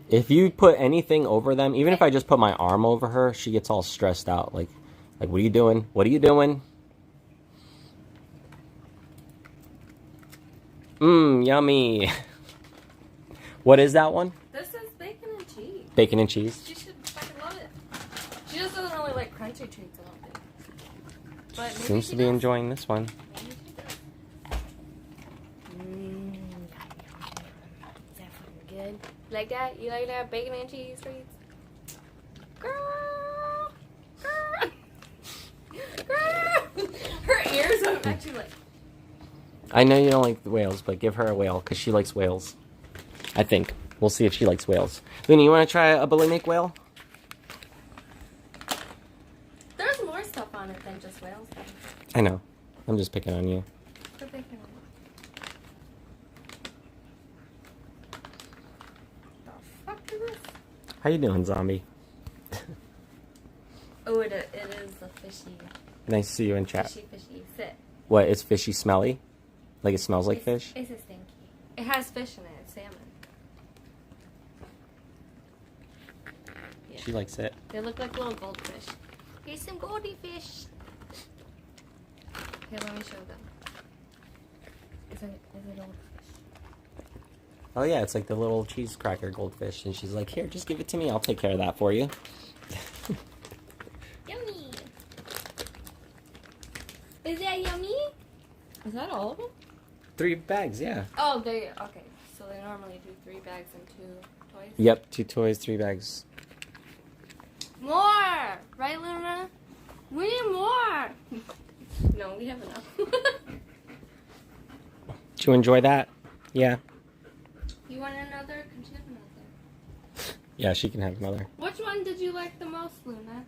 If you put anything over them, even if I just put my arm over her, she gets all stressed out. Like, what are you doing? What are you doing? Mmm, yummy. What is that one? This is bacon and cheese. Bacon and cheese. She should fucking love it. She just doesn't really like crunchy treats, I don't think. But maybe Seems she to be does. enjoying this one. Maybe she does. Is that fucking good? You like that? You like that bacon and cheese treats? Girl! Girl! Girl! Her ears are actually like... I know you don't like the whales, but give her a whale because she likes whales. I think. We'll see if she likes whales. Luna, you want to try a Billy Make whale? There's more stuff on it than just whales. I know. I'm just picking on you. Quit picking on it. The fuck is this? How you doing, zombie? Oh, it is the fishy. Nice to see you in chat. Fishy. Sit. What, is fishy smelly? Like it smells like fish? It's a stinky. It has fish in it. It's salmon. She likes it. They look like little goldfish. Here's some goldie fish. Here, let me show them. Is it goldfish? Oh yeah, it's like the little cheese cracker goldfish. And she's like, here, just give it to me. I'll take care of that for you. Yummy. Is that yummy? Is that all of them? 3 bags, yeah. Oh, okay. So they normally do 3 bags and 2 toys? Yep, 2 toys, 3 bags. More! Right, Luna? We need more! No, we have enough. Did you enjoy that? Yeah. You want another? Can she have another? Yeah, she can have another. Which one did you like the most, Luna?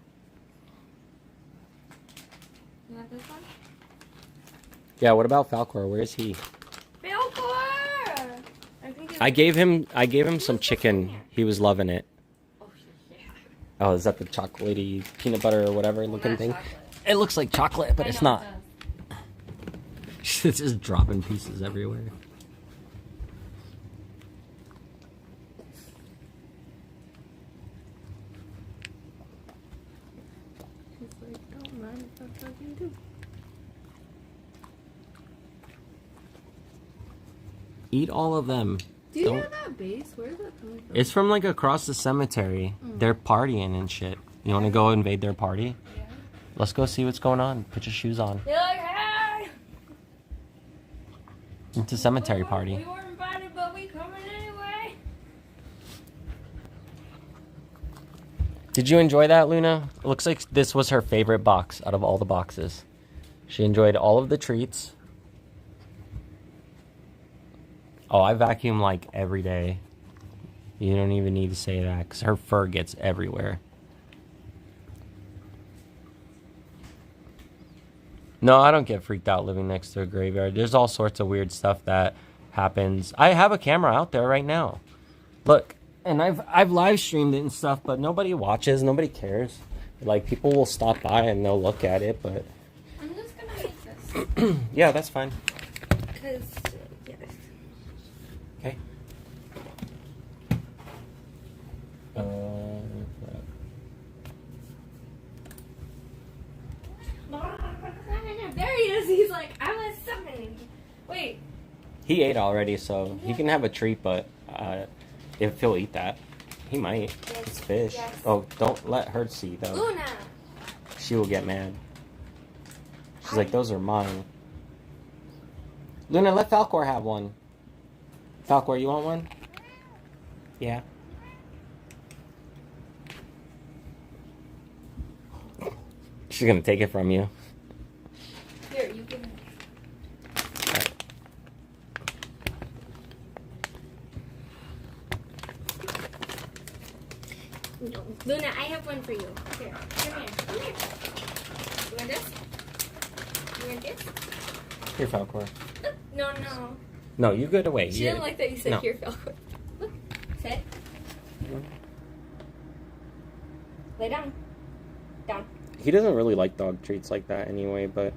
You want this one? Yeah, what about Falcor? Where is he? Falcor! I gave him some chicken. He was loving it. Oh, yeah. Oh, is that the chocolatey peanut butter or whatever looking thing? Chocolate. It looks like chocolate, but I it's know not. it It's just dropping pieces everywhere. She's like, don't mind if I fucking do. Eat all of them. Do you Don't- hear that bass? Where is that coming from? It's from like across the cemetery. They're partying and shit. You want to go invade their party? Yeah. Let's go see what's going on. Put your shoes on. They're like, hey! It's a cemetery party. We weren't invited, but we coming anyway. Did you enjoy that, Luna? It looks like this was her favorite box out of all the boxes. She enjoyed all of the treats. Oh, I vacuum like every day. You don't even need to say that because her fur gets everywhere. No, I don't get freaked out living next to a graveyard. There's all sorts of weird stuff that happens. I have a camera out there right now. Look, and I've live streamed it and stuff, but nobody watches, nobody cares. Like, people will stop by and they'll look at it, but I'm just gonna make this. yeah, that's fine. Because, yes. Okay. There he is. He's like, I was summoned. Wait. He ate already, so he can have a treat, but if he'll eat that, he might. Yes, It's fish. yes. Oh, don't let her see, though. Luna. She will get mad. She's like, those are mine. Luna, let Falcor have one. Falcor, you want one? Yeah. She's gonna take it from you. Here, you give him. No. Luna, I have one for you. Here, come here, come here. You want this? You want this? Here, Falcor. No, no. No, you go away. She didn't like that you said No. here, Falcon. Look, sit. Lay down. Down. He doesn't really like dog treats like that anyway, but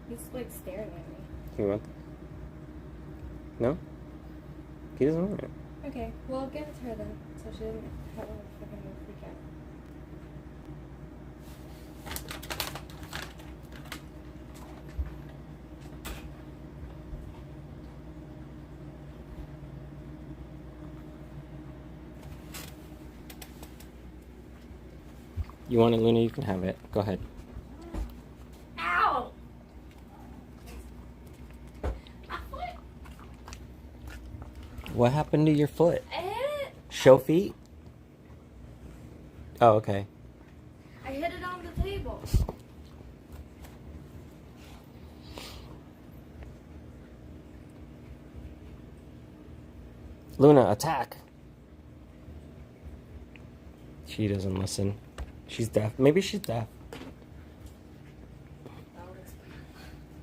He's like staring at me. he want. No, he doesn't want it. Okay, well, give it to her then, so she doesn't have a freaking freak out. You want it, Luna? You can have it. Go ahead. Ow! My foot! What happened to your foot? I hit it! Show feet? Oh, okay. I hit it on the table. Luna, attack! She doesn't listen. She's deaf. Maybe she's deaf.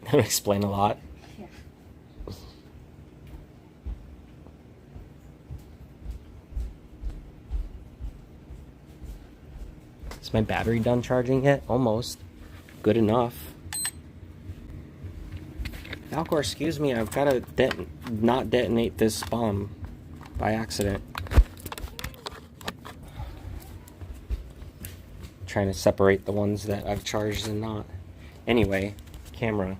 That would explain a lot. Yeah. Is my battery done charging yet? Almost. Good enough. Falcor, excuse me, I've got to not detonate this bomb by accident. trying to separate the ones that I've charged and not. Anyway, camera.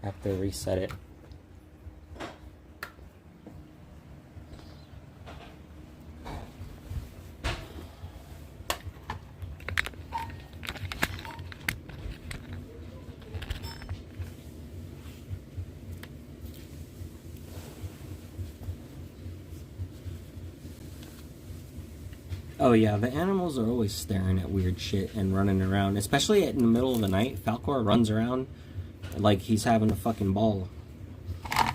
I have to reset it. Oh yeah, the animals are always staring at weird shit and running around, especially in the middle of the night. Falcor runs around like he's having a fucking ball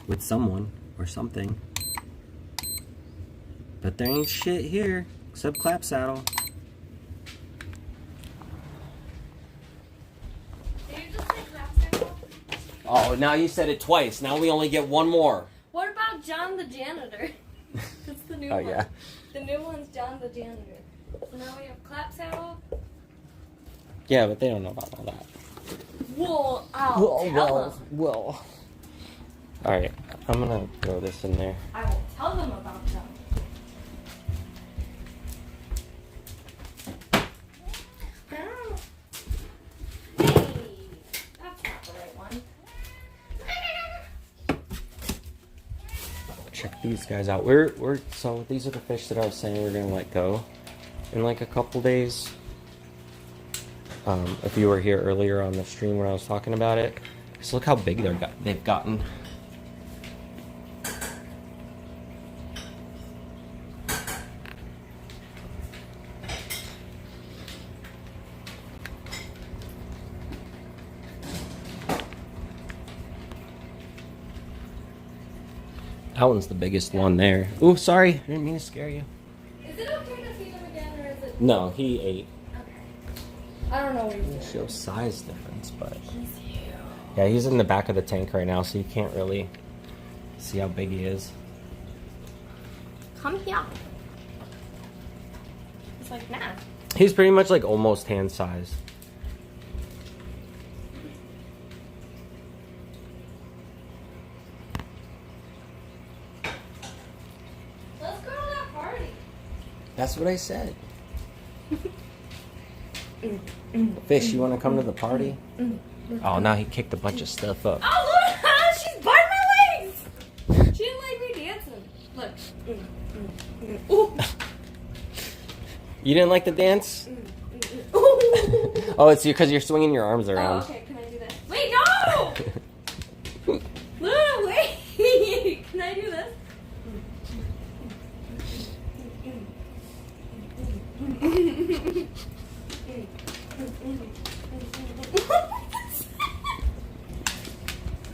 with someone or something. But there ain't shit here except clap saddle. Did you just say clap saddle? Oh, now you said it twice. Now we only get one more. What about John the janitor? That's the new one. Oh yeah. The new one's John the janitor. So now we have clap saddle. Yeah, but they don't know about all that. Well, I'll tell them. Well. Alright, I'm gonna throw this in there. I will tell them about them. Hey, that's not the right one. Check these guys out. So these are the fish that I was saying we're gonna let go in like a couple days. If you were here earlier on the stream when I was talking about it, just look how big they've gotten. That one's the biggest one there. Ooh, sorry, I didn't mean to scare you. Is it okay to feed him again, or is it? No, he ate. Okay. I don't know what he's It doing. shows size difference, but He's huge. yeah, he's in the back of the tank right now, so you can't really see how big he is. Come here. It's like, nah. He's pretty much like almost hand size. Let's go to that party. That's what I said. Fish, you want to come to the party? Oh, now he kicked a bunch of stuff up. Oh, look! She's biting my legs! She didn't like me dancing. Look. Ooh. You didn't like the dance? Ooh. Oh, it's because you're swinging your arms Oh, around. okay. Can I do that? Wait, no! Luna, wait! Can I do this?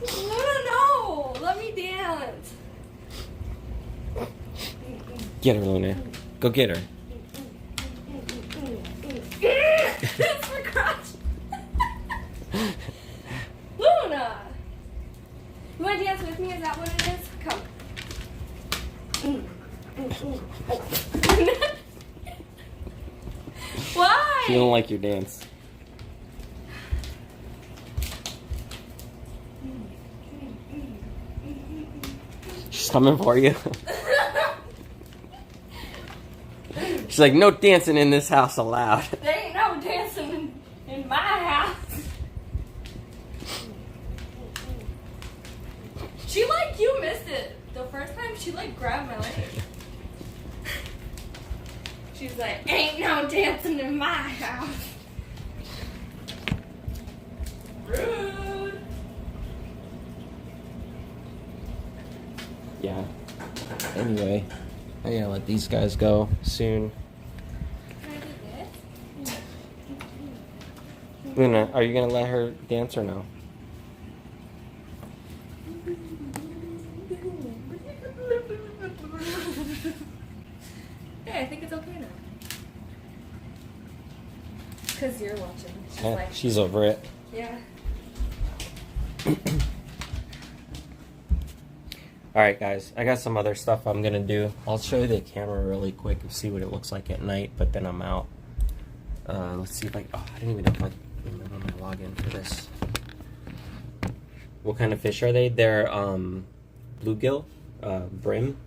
Luna, no! Let me dance. Get her, Luna. Go get her. It's for crotch. Luna! You want to dance with me? Is that what it is? Come. Why? She don't like your dance. She's coming for you. She's like, no dancing in this house allowed. There ain't no dancing in my house. She like, you missed it. The first time she like grabbed my leg. She's like, ain't no dancing in my house. Rude. Yeah. Anyway, I gotta let these guys go soon. Can I do this? Luna, are you gonna let her dance or no? Hey, I think it's okay now. Because you're watching. She's Yeah, like, she's over it. yeah. Alright guys, I got some other stuff I'm gonna do. I'll show you the camera really quick and see what it looks like at night, but then I'm out. Let's see if I didn't even know if I remember my login for this. What kind of fish are they? They're bluegill, brim.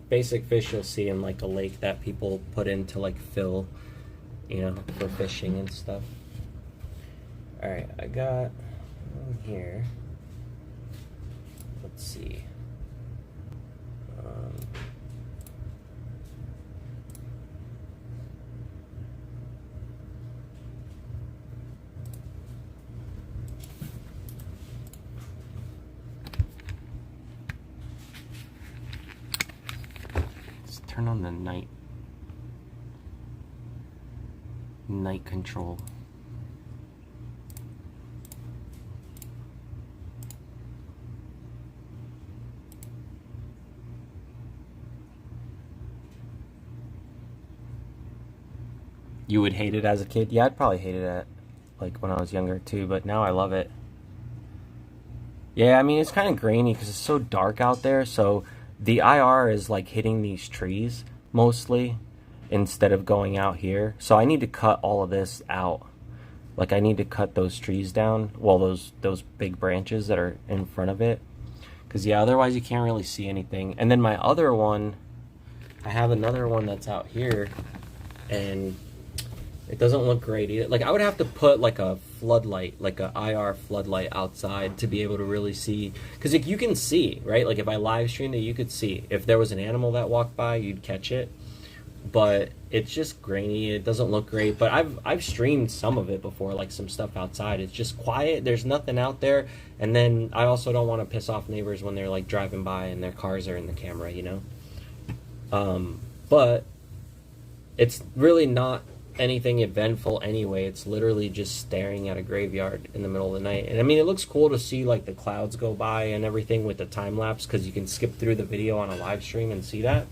basic fish you'll see in like a lake that people put in to like fill, you know, for fishing and stuff. All right, I got one here. Let's see. Let's turn on the night control. You would hate it as a kid? Yeah, I'd probably hate it at like when I was younger too, but now I love it. Yeah, I mean, it's kind of grainy because it's so dark out there, so the IR is like hitting these trees mostly instead of going out here. So I need to cut all of this out. Like I need to cut those trees down, well, those big branches that are in front of it. Because yeah, otherwise you can't really see anything. And then my other one, I have another one that's out here, and it doesn't look great either. Like I would have to put like a floodlight, like a IR floodlight outside to be able to really see. Because like, you can see, right? Like if I live streamed it, you could see. If there was an animal that walked by, you'd catch it. But it's just grainy. It doesn't look great. But I've streamed some of it before, like some stuff outside. It's just quiet. There's nothing out there. And then I also don't want to piss off neighbors when they're like driving by and their cars are in the camera, you know? But it's really not anything eventful anyway. It's literally just staring at a graveyard in the middle of the night. And I mean, it looks cool to see like the clouds go by and everything with the time lapse, because you can skip through the video on a live stream and see that.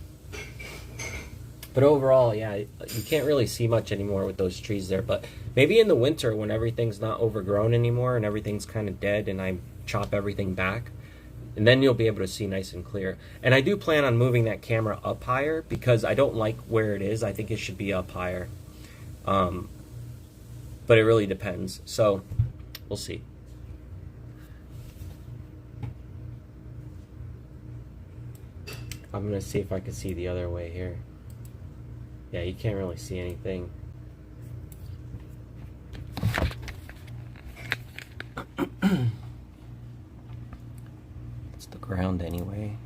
But overall, yeah, you can't really see much anymore with those trees there. But maybe in the winter when everything's not overgrown anymore and everything's kind of dead and I chop everything back, and then you'll be able to see nice and clear. And I do plan on moving that camera up higher because I don't like where it is. I think it should be up higher. But it really depends. So we'll see. I'm going to see if I can see the other way here. Yeah, you can't really see anything. It's the ground anyway.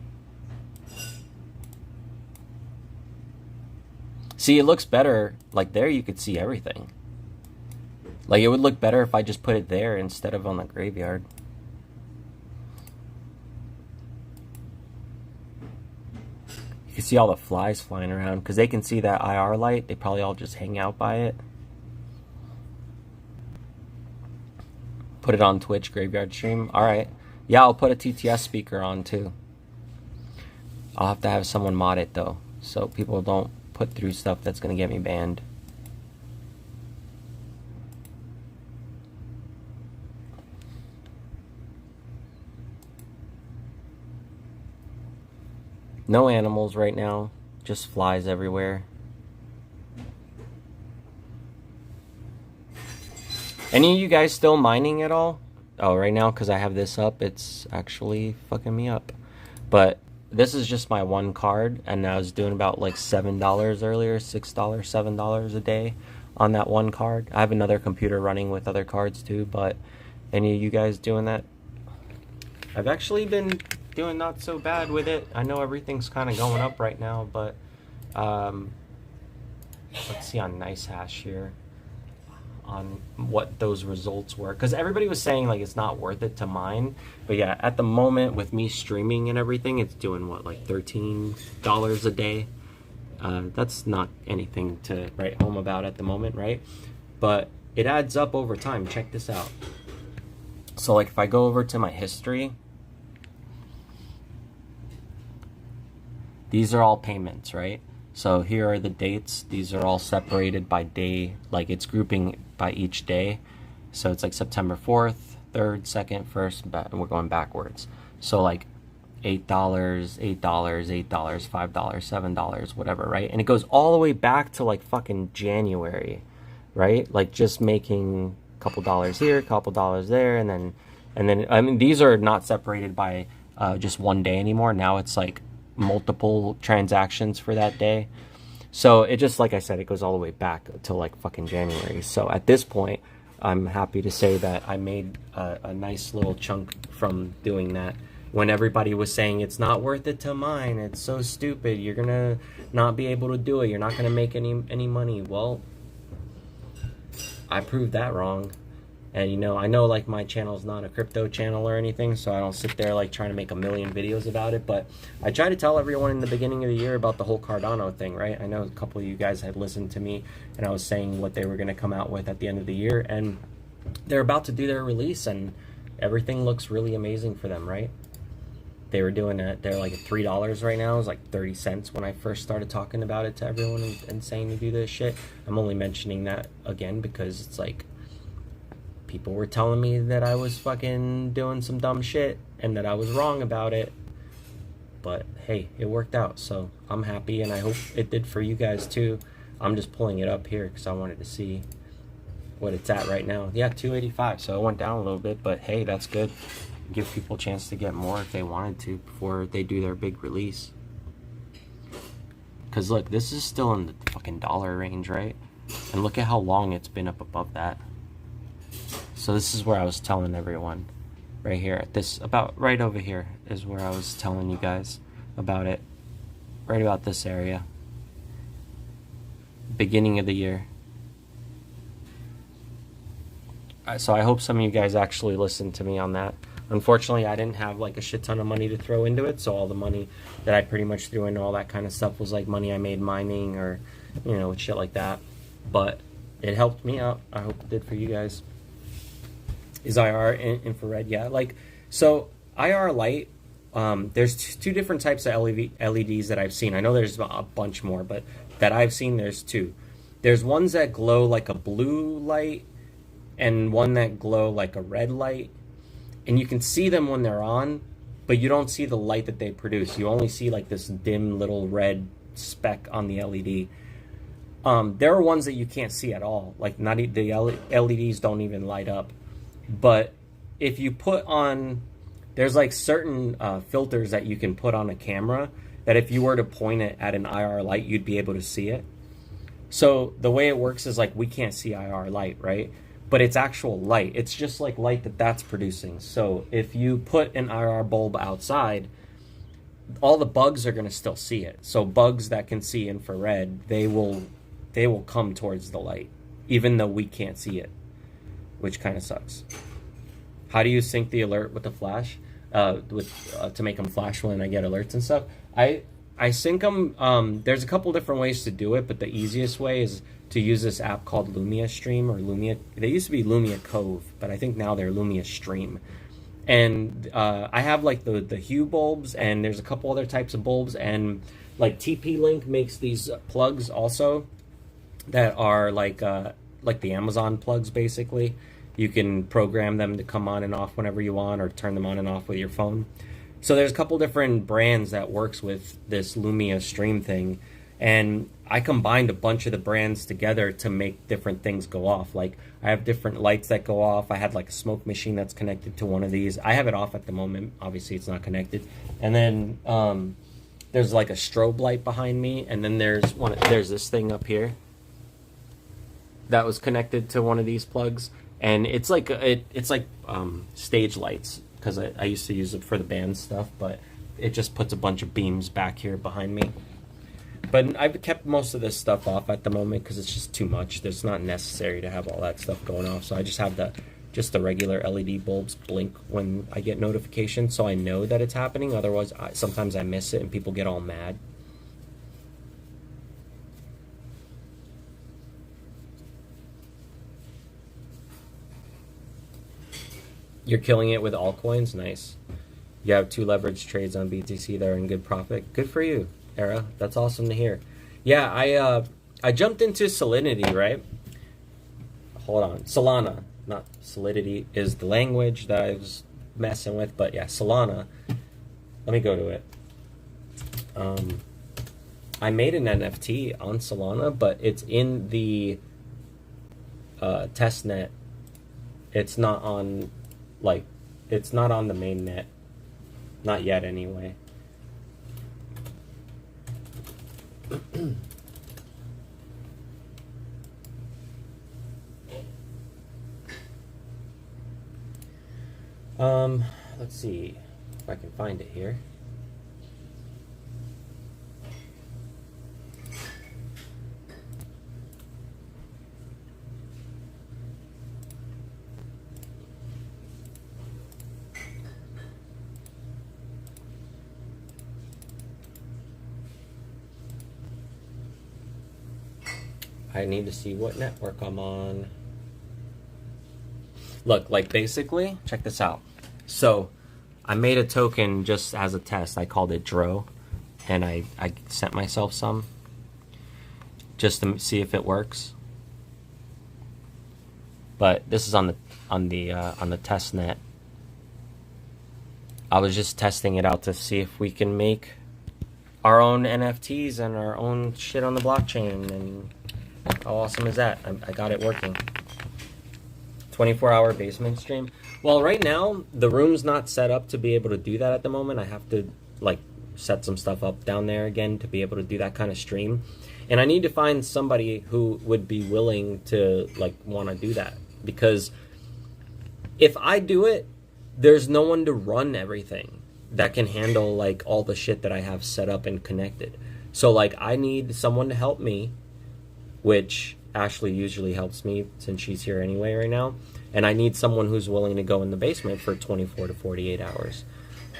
See, it looks better. Like there you could see everything. Like it would look better if I just put it there instead of on the graveyard. You can see all the flies flying around because they can see that IR light. They probably all just hang out by it. Put it on Twitch graveyard stream. Alright. Yeah, I'll put a TTS speaker on too. I'll have to have someone mod it though, so people don't put through stuff that's going to get me banned. No animals right now, just flies everywhere. Any of you guys still mining at all? Oh, right now, because I have this up, it's actually fucking me up. But this is just my one card, and I was doing about like $7 earlier, $6, $7 a day on that one card. I have another computer running with other cards too, but any of you guys doing that? I've actually been doing not so bad with it. I know everything's kind of going up right now, but let's see on Nice Hash here on what those results were, because everybody was saying like it's not worth it to mine, but yeah, at the moment with me streaming and everything, it's doing what, like $13 a day. That's not anything to write home about at the moment, right? But it adds up over time. Check this out. So like if I go over to my history, these are all payments, right? So here are the dates. These are all separated by day, like it's grouping by each day. So it's like September 4th, 3rd, 2nd, 1st, and we're going backwards. So like $8, $8, $8, $5, $7, whatever, right? And it goes all the way back to like fucking January, right? Like just making a couple dollars here, a couple dollars there, and then I mean these are not separated by just one day anymore. Now it's like multiple transactions for that day. So it just, like I said, it goes all the way back to like fucking January. So at this point, I'm happy to say that I made a nice little chunk from doing that. When everybody was saying it's not worth it to mine, it's so stupid, you're gonna not be able to do it, you're not gonna make any money. Well, I proved that wrong. And you know, I know like my channel is not a crypto channel or anything, so I don't sit there like trying to make a million videos about it, but I try to tell everyone in the beginning of the year about the whole Cardano thing, right? I know a couple of you guys had listened to me, and I was saying what they were going to come out with at the end of the year, and they're about to do their release, and everything looks really amazing for them, right? They were doing it, they're like at $3 right now. It was like 30 cents when I first started talking about it to everyone and saying to do this shit. I'm only mentioning that again because it's like, people were telling me that I was fucking doing some dumb shit and that I was wrong about it. But hey, it worked out, so I'm happy, and I hope it did for you guys too. I'm just pulling it up here because I wanted to see what it's at right now. Yeah, 285, so it went down a little bit, but hey, that's good. Give people a chance to get more if they wanted to before they do their big release. Because look, this is still in the fucking dollar range, right? And look at how long it's been up above that. So this is where I was telling everyone, right here, this, about right over here is where I was telling you guys about it, right about this area, beginning of the year. So I hope some of you guys actually listened to me on that. Unfortunately, I didn't have like a shit ton of money to throw into it, so all the money that I pretty much threw into all that kind of stuff was like money I made mining or, you know, shit like that. But it helped me out. I hope it did for you guys. Is IR infrared? Yeah, like, so IR light, there's two different types of LEDs that I've seen. I know there's a bunch more, but that I've seen, there's two. There's ones that glow like a blue light and one that glow like a red light. And you can see them when they're on, but you don't see the light that they produce. You only see like this dim little red speck on the LED. There are ones that you can't see at all. Like the LEDs don't even light up. But if you put on, there's like certain filters that you can put on a camera that if you were to point it at an IR light, you'd be able to see it. So the way it works is like we can't see IR light, right? But it's actual light. It's just like light that's producing. So if you put an IR bulb outside, all the bugs are going to still see it. So bugs that can see infrared, they will come towards the light, even though we can't see it, which kind of sucks. How do you sync the alert with the flash? To make them flash when I get alerts and stuff? I sync them. There's a couple different ways to do it, but the easiest way is to use this app called Lumia Stream or Lumia. They used to be Lumia Cove, but I think now they're Lumia Stream. And I have like the Hue bulbs, and there's a couple other types of bulbs, and like TP-Link makes these plugs also that are like the Amazon plugs basically. You can program them to come on and off whenever you want, or turn them on and off with your phone. So there's a couple different brands that works with this Lumia Stream thing, and I combined a bunch of the brands together to make different things go off. Like I have different lights that go off. I had like a smoke machine that's connected to one of these. I have it off at the moment. Obviously it's not connected. And then there's like a strobe light behind me, and then there's this thing up here that was connected to one of these plugs. And it's like stage lights, because I used to use it for the band stuff, but it just puts a bunch of beams back here behind me. But I've kept most of this stuff off at the moment because it's just too much. It's not necessary to have all that stuff going off. So I just have the regular LED bulbs blink when I get notifications, so I know that it's happening. Otherwise, sometimes I miss it and people get all mad. You're killing it with altcoins? Nice. You have 2 leverage trades on BTC that are in good profit. Good for you, Era. That's awesome to hear. Yeah, I jumped into Solidity, right? Hold on. Solana, not Solidity, is the language that I was messing with. But yeah, Solana. Let me go to it. I made an NFT on Solana, but it's in the testnet. It's not on... Like, it's not on the main net. Not yet, anyway. Let's see if I can find it here. I need to see what network I'm on. Look, like basically, check this out. So I made a token just as a test. I called it Dro, and I sent myself some just to see if it works. But this is on the test net. I was just testing it out to see if we can make our own NFTs and our own shit on the blockchain, and how awesome is that? I got it working. 24-hour basement stream. Well, right now the room's not set up to be able to do that at the moment. I have to like set some stuff up down there again to be able to do that kind of stream, and I need to find somebody who would be willing to like want to do that, because if I do it, there's no one to run everything that can handle like all the shit that I have set up and connected. So like I need someone to help me, which Ashley usually helps me since she's here anyway right now. And I need someone who's willing to go in the basement for 24 to 48 hours.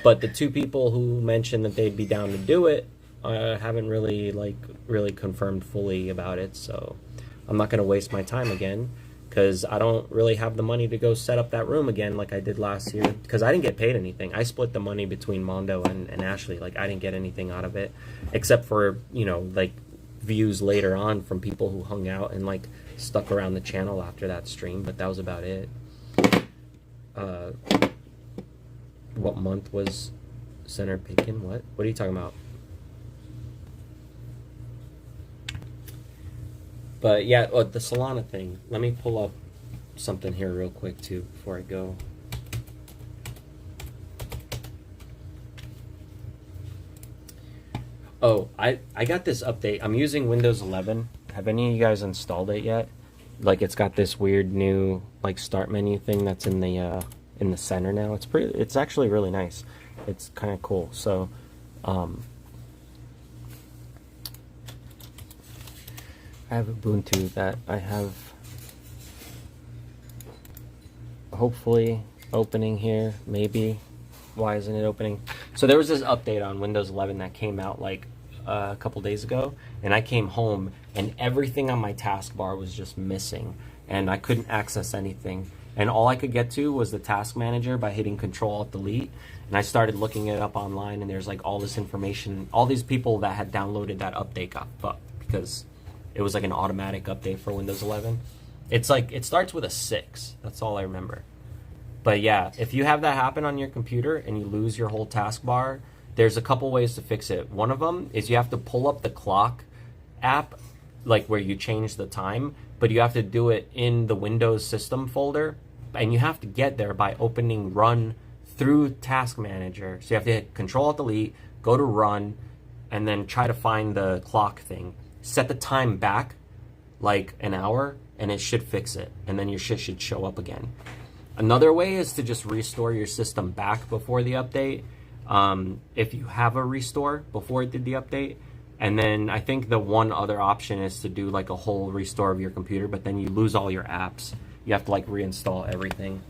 But the two people who mentioned that they'd be down to do it haven't really confirmed fully about it. So I'm not going to waste my time again, because I don't really have the money to go set up that room again like I did last year, because I didn't get paid anything. I split the money between Mondo and Ashley. Like I didn't get anything out of it, except for, you know, like views later on from people who hung out and like stuck around the channel after that stream, but that was about it. What month was Center Pickin'? What are you talking about? But yeah, the Solana thing. Let me pull up something here real quick too before I go. Oh, I got this update. I'm using Windows 11. Have any of you guys installed it yet? Like it's got this weird new like start menu thing that's in the center now. It's actually really nice. It's kind of cool. So I have Ubuntu that I have hopefully opening here, maybe. Why isn't it opening? So there was this update on Windows 11 that came out like a couple days ago, and I came home and everything on my taskbar was just missing, and I couldn't access anything. And all I could get to was the task manager by hitting Control-Alt-Delete, and I started looking it up online, and there's like all this information. All these people that had downloaded that update got fucked because it was like an automatic update for Windows 11. It's like, it starts with a 6. That's all I remember. But yeah, if you have that happen on your computer and you lose your whole taskbar, there's a couple ways to fix it. One of them is you have to pull up the clock app, like where you change the time, but you have to do it in the Windows system folder, and you have to get there by opening Run through Task Manager. So you have to hit Control-Alt-Delete, go to Run, and then try to find the clock thing. Set the time back like an hour, and it should fix it, and then your shit should show up again. Another way is to just restore your system back before the update, if you have a restore before it did the update. And then I think the one other option is to do like a whole restore of your computer, but then you lose all your apps. You have to like reinstall everything.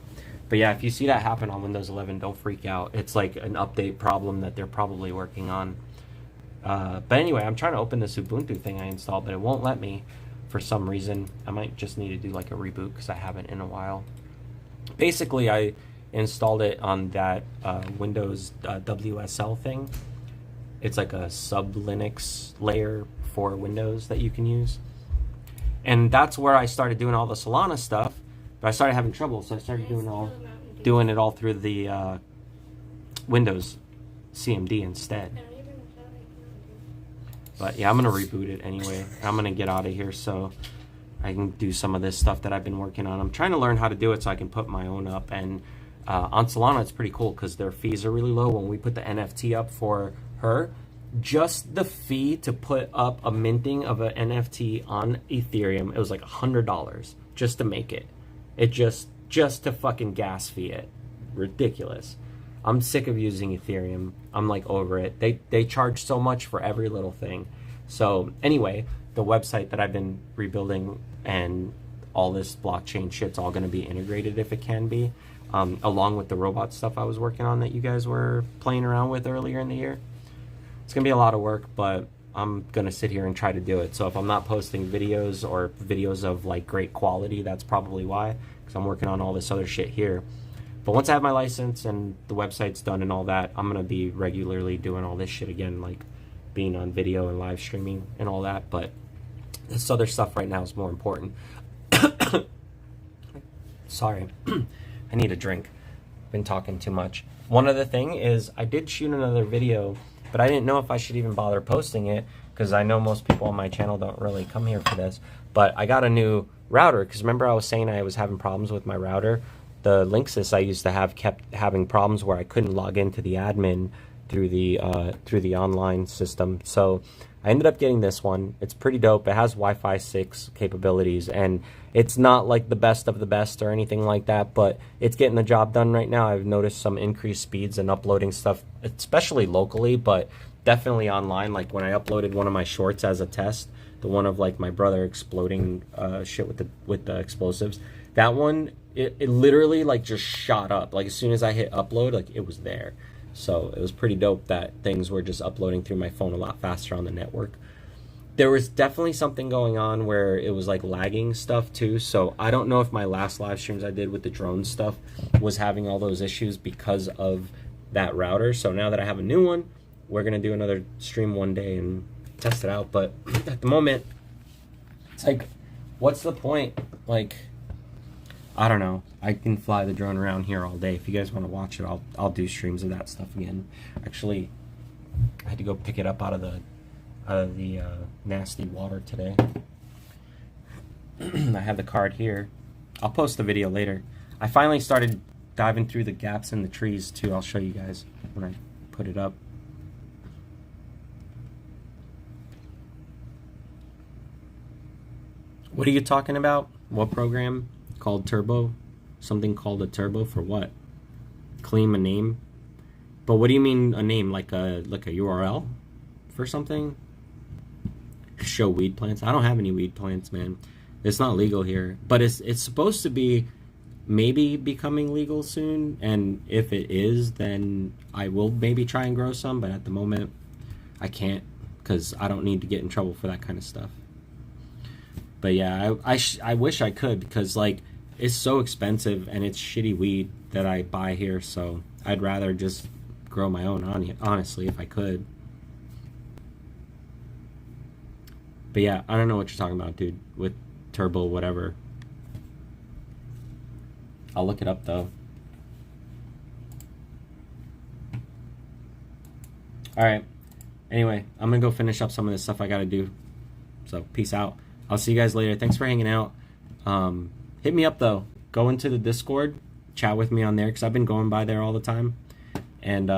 But yeah, if you see that happen on Windows 11, don't freak out. It's like an update problem that they're probably working on. But anyway, I'm trying to open this Ubuntu thing I installed, but it won't let me for some reason. I might just need to do like a reboot because I haven't in a while. Basically, I installed it on that Windows WSL thing. It's like a sub-Linux layer for Windows that you can use. And that's where I started doing all the Solana stuff, but I started having trouble, so I started doing it all through the Windows CMD instead. But yeah, I'm going to reboot it anyway. I'm going to get out of here so I can do some of this stuff that I've been working on. I'm trying to learn how to do it so I can put my own up. And on Solana, it's pretty cool because their fees are really low. When we put the NFT up for her, just the fee to put up a minting of an NFT on Ethereum, it was like $100 just to make it. It just to fucking gas fee it. Ridiculous. I'm sick of using Ethereum. I'm like over it. They charge so much for every little thing. So anyway, the website that I've been rebuilding and all this blockchain shit's all going to be integrated if it can be, along with the robot stuff I was working on that you guys were playing around with earlier in the year. It's going to be a lot of work, but I'm going to sit here and try to do it. So if I'm not posting videos or videos of like great quality, that's probably why, because I'm working on all this other shit here. But once I have my license and the website's done and all that, I'm going to be regularly doing all this shit again, like being on video and live streaming and all that. But this other stuff right now is more important. Sorry. I need a drink. Been talking too much. One other thing is I did shoot another video, but I didn't know if I should even bother posting it because I know most people on my channel don't really come here for this. But I got a new router because remember I was saying I was having problems with my router? The Linksys I used to have kept having problems where I couldn't log into the admin through the online system. So I ended up getting this one. It's pretty dope. It has Wi-Fi 6 capabilities, and it's not like the best of the best or anything like that, but it's getting the job done right now. I've noticed some increased speeds and uploading stuff, especially locally, but definitely online. Like when I uploaded one of my shorts as a test, the one of like my brother exploding shit with the explosives, that one, it literally like just shot up. Like as soon as I hit upload, like it was there. So it was pretty dope that things were just uploading through my phone a lot faster on the network. There was definitely something going on where it was like lagging stuff too. So I don't know if my last live streams I did with the drone stuff was having all those issues because of that router. So now that I have a new one, we're going to do another stream one day and test it out. But at the moment, it's like, what's the point? Like, I don't know. I can fly the drone around here all day. If you guys want to watch it, I'll do streams of that stuff again. Actually, I had to go pick it up out of the nasty water today. I have the card here. I'll post the video later. I finally started diving through the gaps in the trees too. I'll show you guys when I put it up. What are you talking about? What program? Called Turbo? Something called a Turbo for what? Claim a name? But what do you mean a name? Like a URL for something? Show weed plants? I don't have any weed plants, man. It's not legal here, but it's supposed to be maybe becoming legal soon, and if it is, then I will maybe try and grow some, but at the moment I can't because I don't need to get in trouble for that kind of stuff. But yeah, I wish I could because like it's so expensive and it's shitty weed that I buy here, so I'd rather just grow my own, honestly, if I could. But yeah, I don't know what you're talking about, dude, with Turbo whatever. I'll look it up though. Alright, anyway, I'm gonna go finish up some of this stuff I gotta do, so peace out. I'll see you guys later. Thanks for hanging out. Hit me up though. Go into the Discord, chat with me on there because I've been going by there all the time. And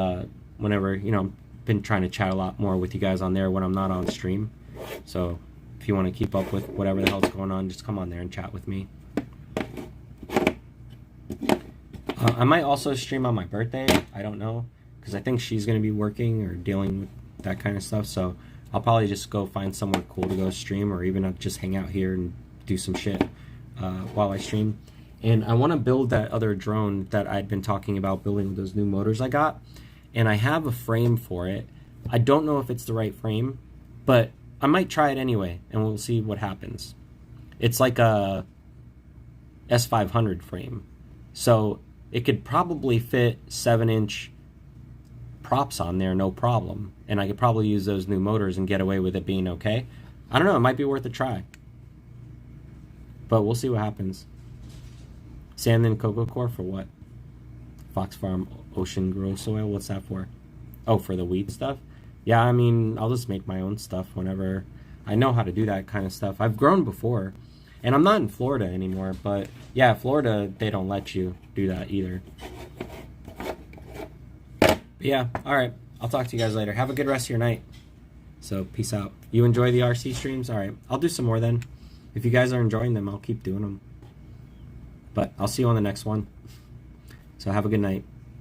whenever, you know, I've been trying to chat a lot more with you guys on there when I'm not on stream. So if you want to keep up with whatever the hell's going on, just come on there and chat with me. I might also stream on my birthday. I don't know because I think she's going to be working or dealing with that kind of stuff. So I'll probably just go find somewhere cool to go stream, or even just hang out here and do some shit while I stream. And I want to build that other drone that I'd been talking about building with those new motors I got. And I have a frame for it. I don't know if it's the right frame, but I might try it anyway, and we'll see what happens. It's like a S500 frame. So it could probably fit 7-inch props on there, no problem. And I could probably use those new motors and get away with it being okay. I don't know, it might be worth a try. But we'll see what happens. Sand and cocoa core for what? Fox Farm Ocean Grow Soil, what's that for? Oh, for the weed stuff? Yeah, I mean, I'll just make my own stuff whenever I know how to do that kind of stuff. I've grown before. And I'm not in Florida anymore, but yeah, Florida, they don't let you do that either. But yeah, alright. I'll talk to you guys later. Have a good rest of your night. So peace out. You enjoy the RC streams? All right, I'll do some more then. If you guys are enjoying them, I'll keep doing them. But I'll see you on the next one. So have a good night.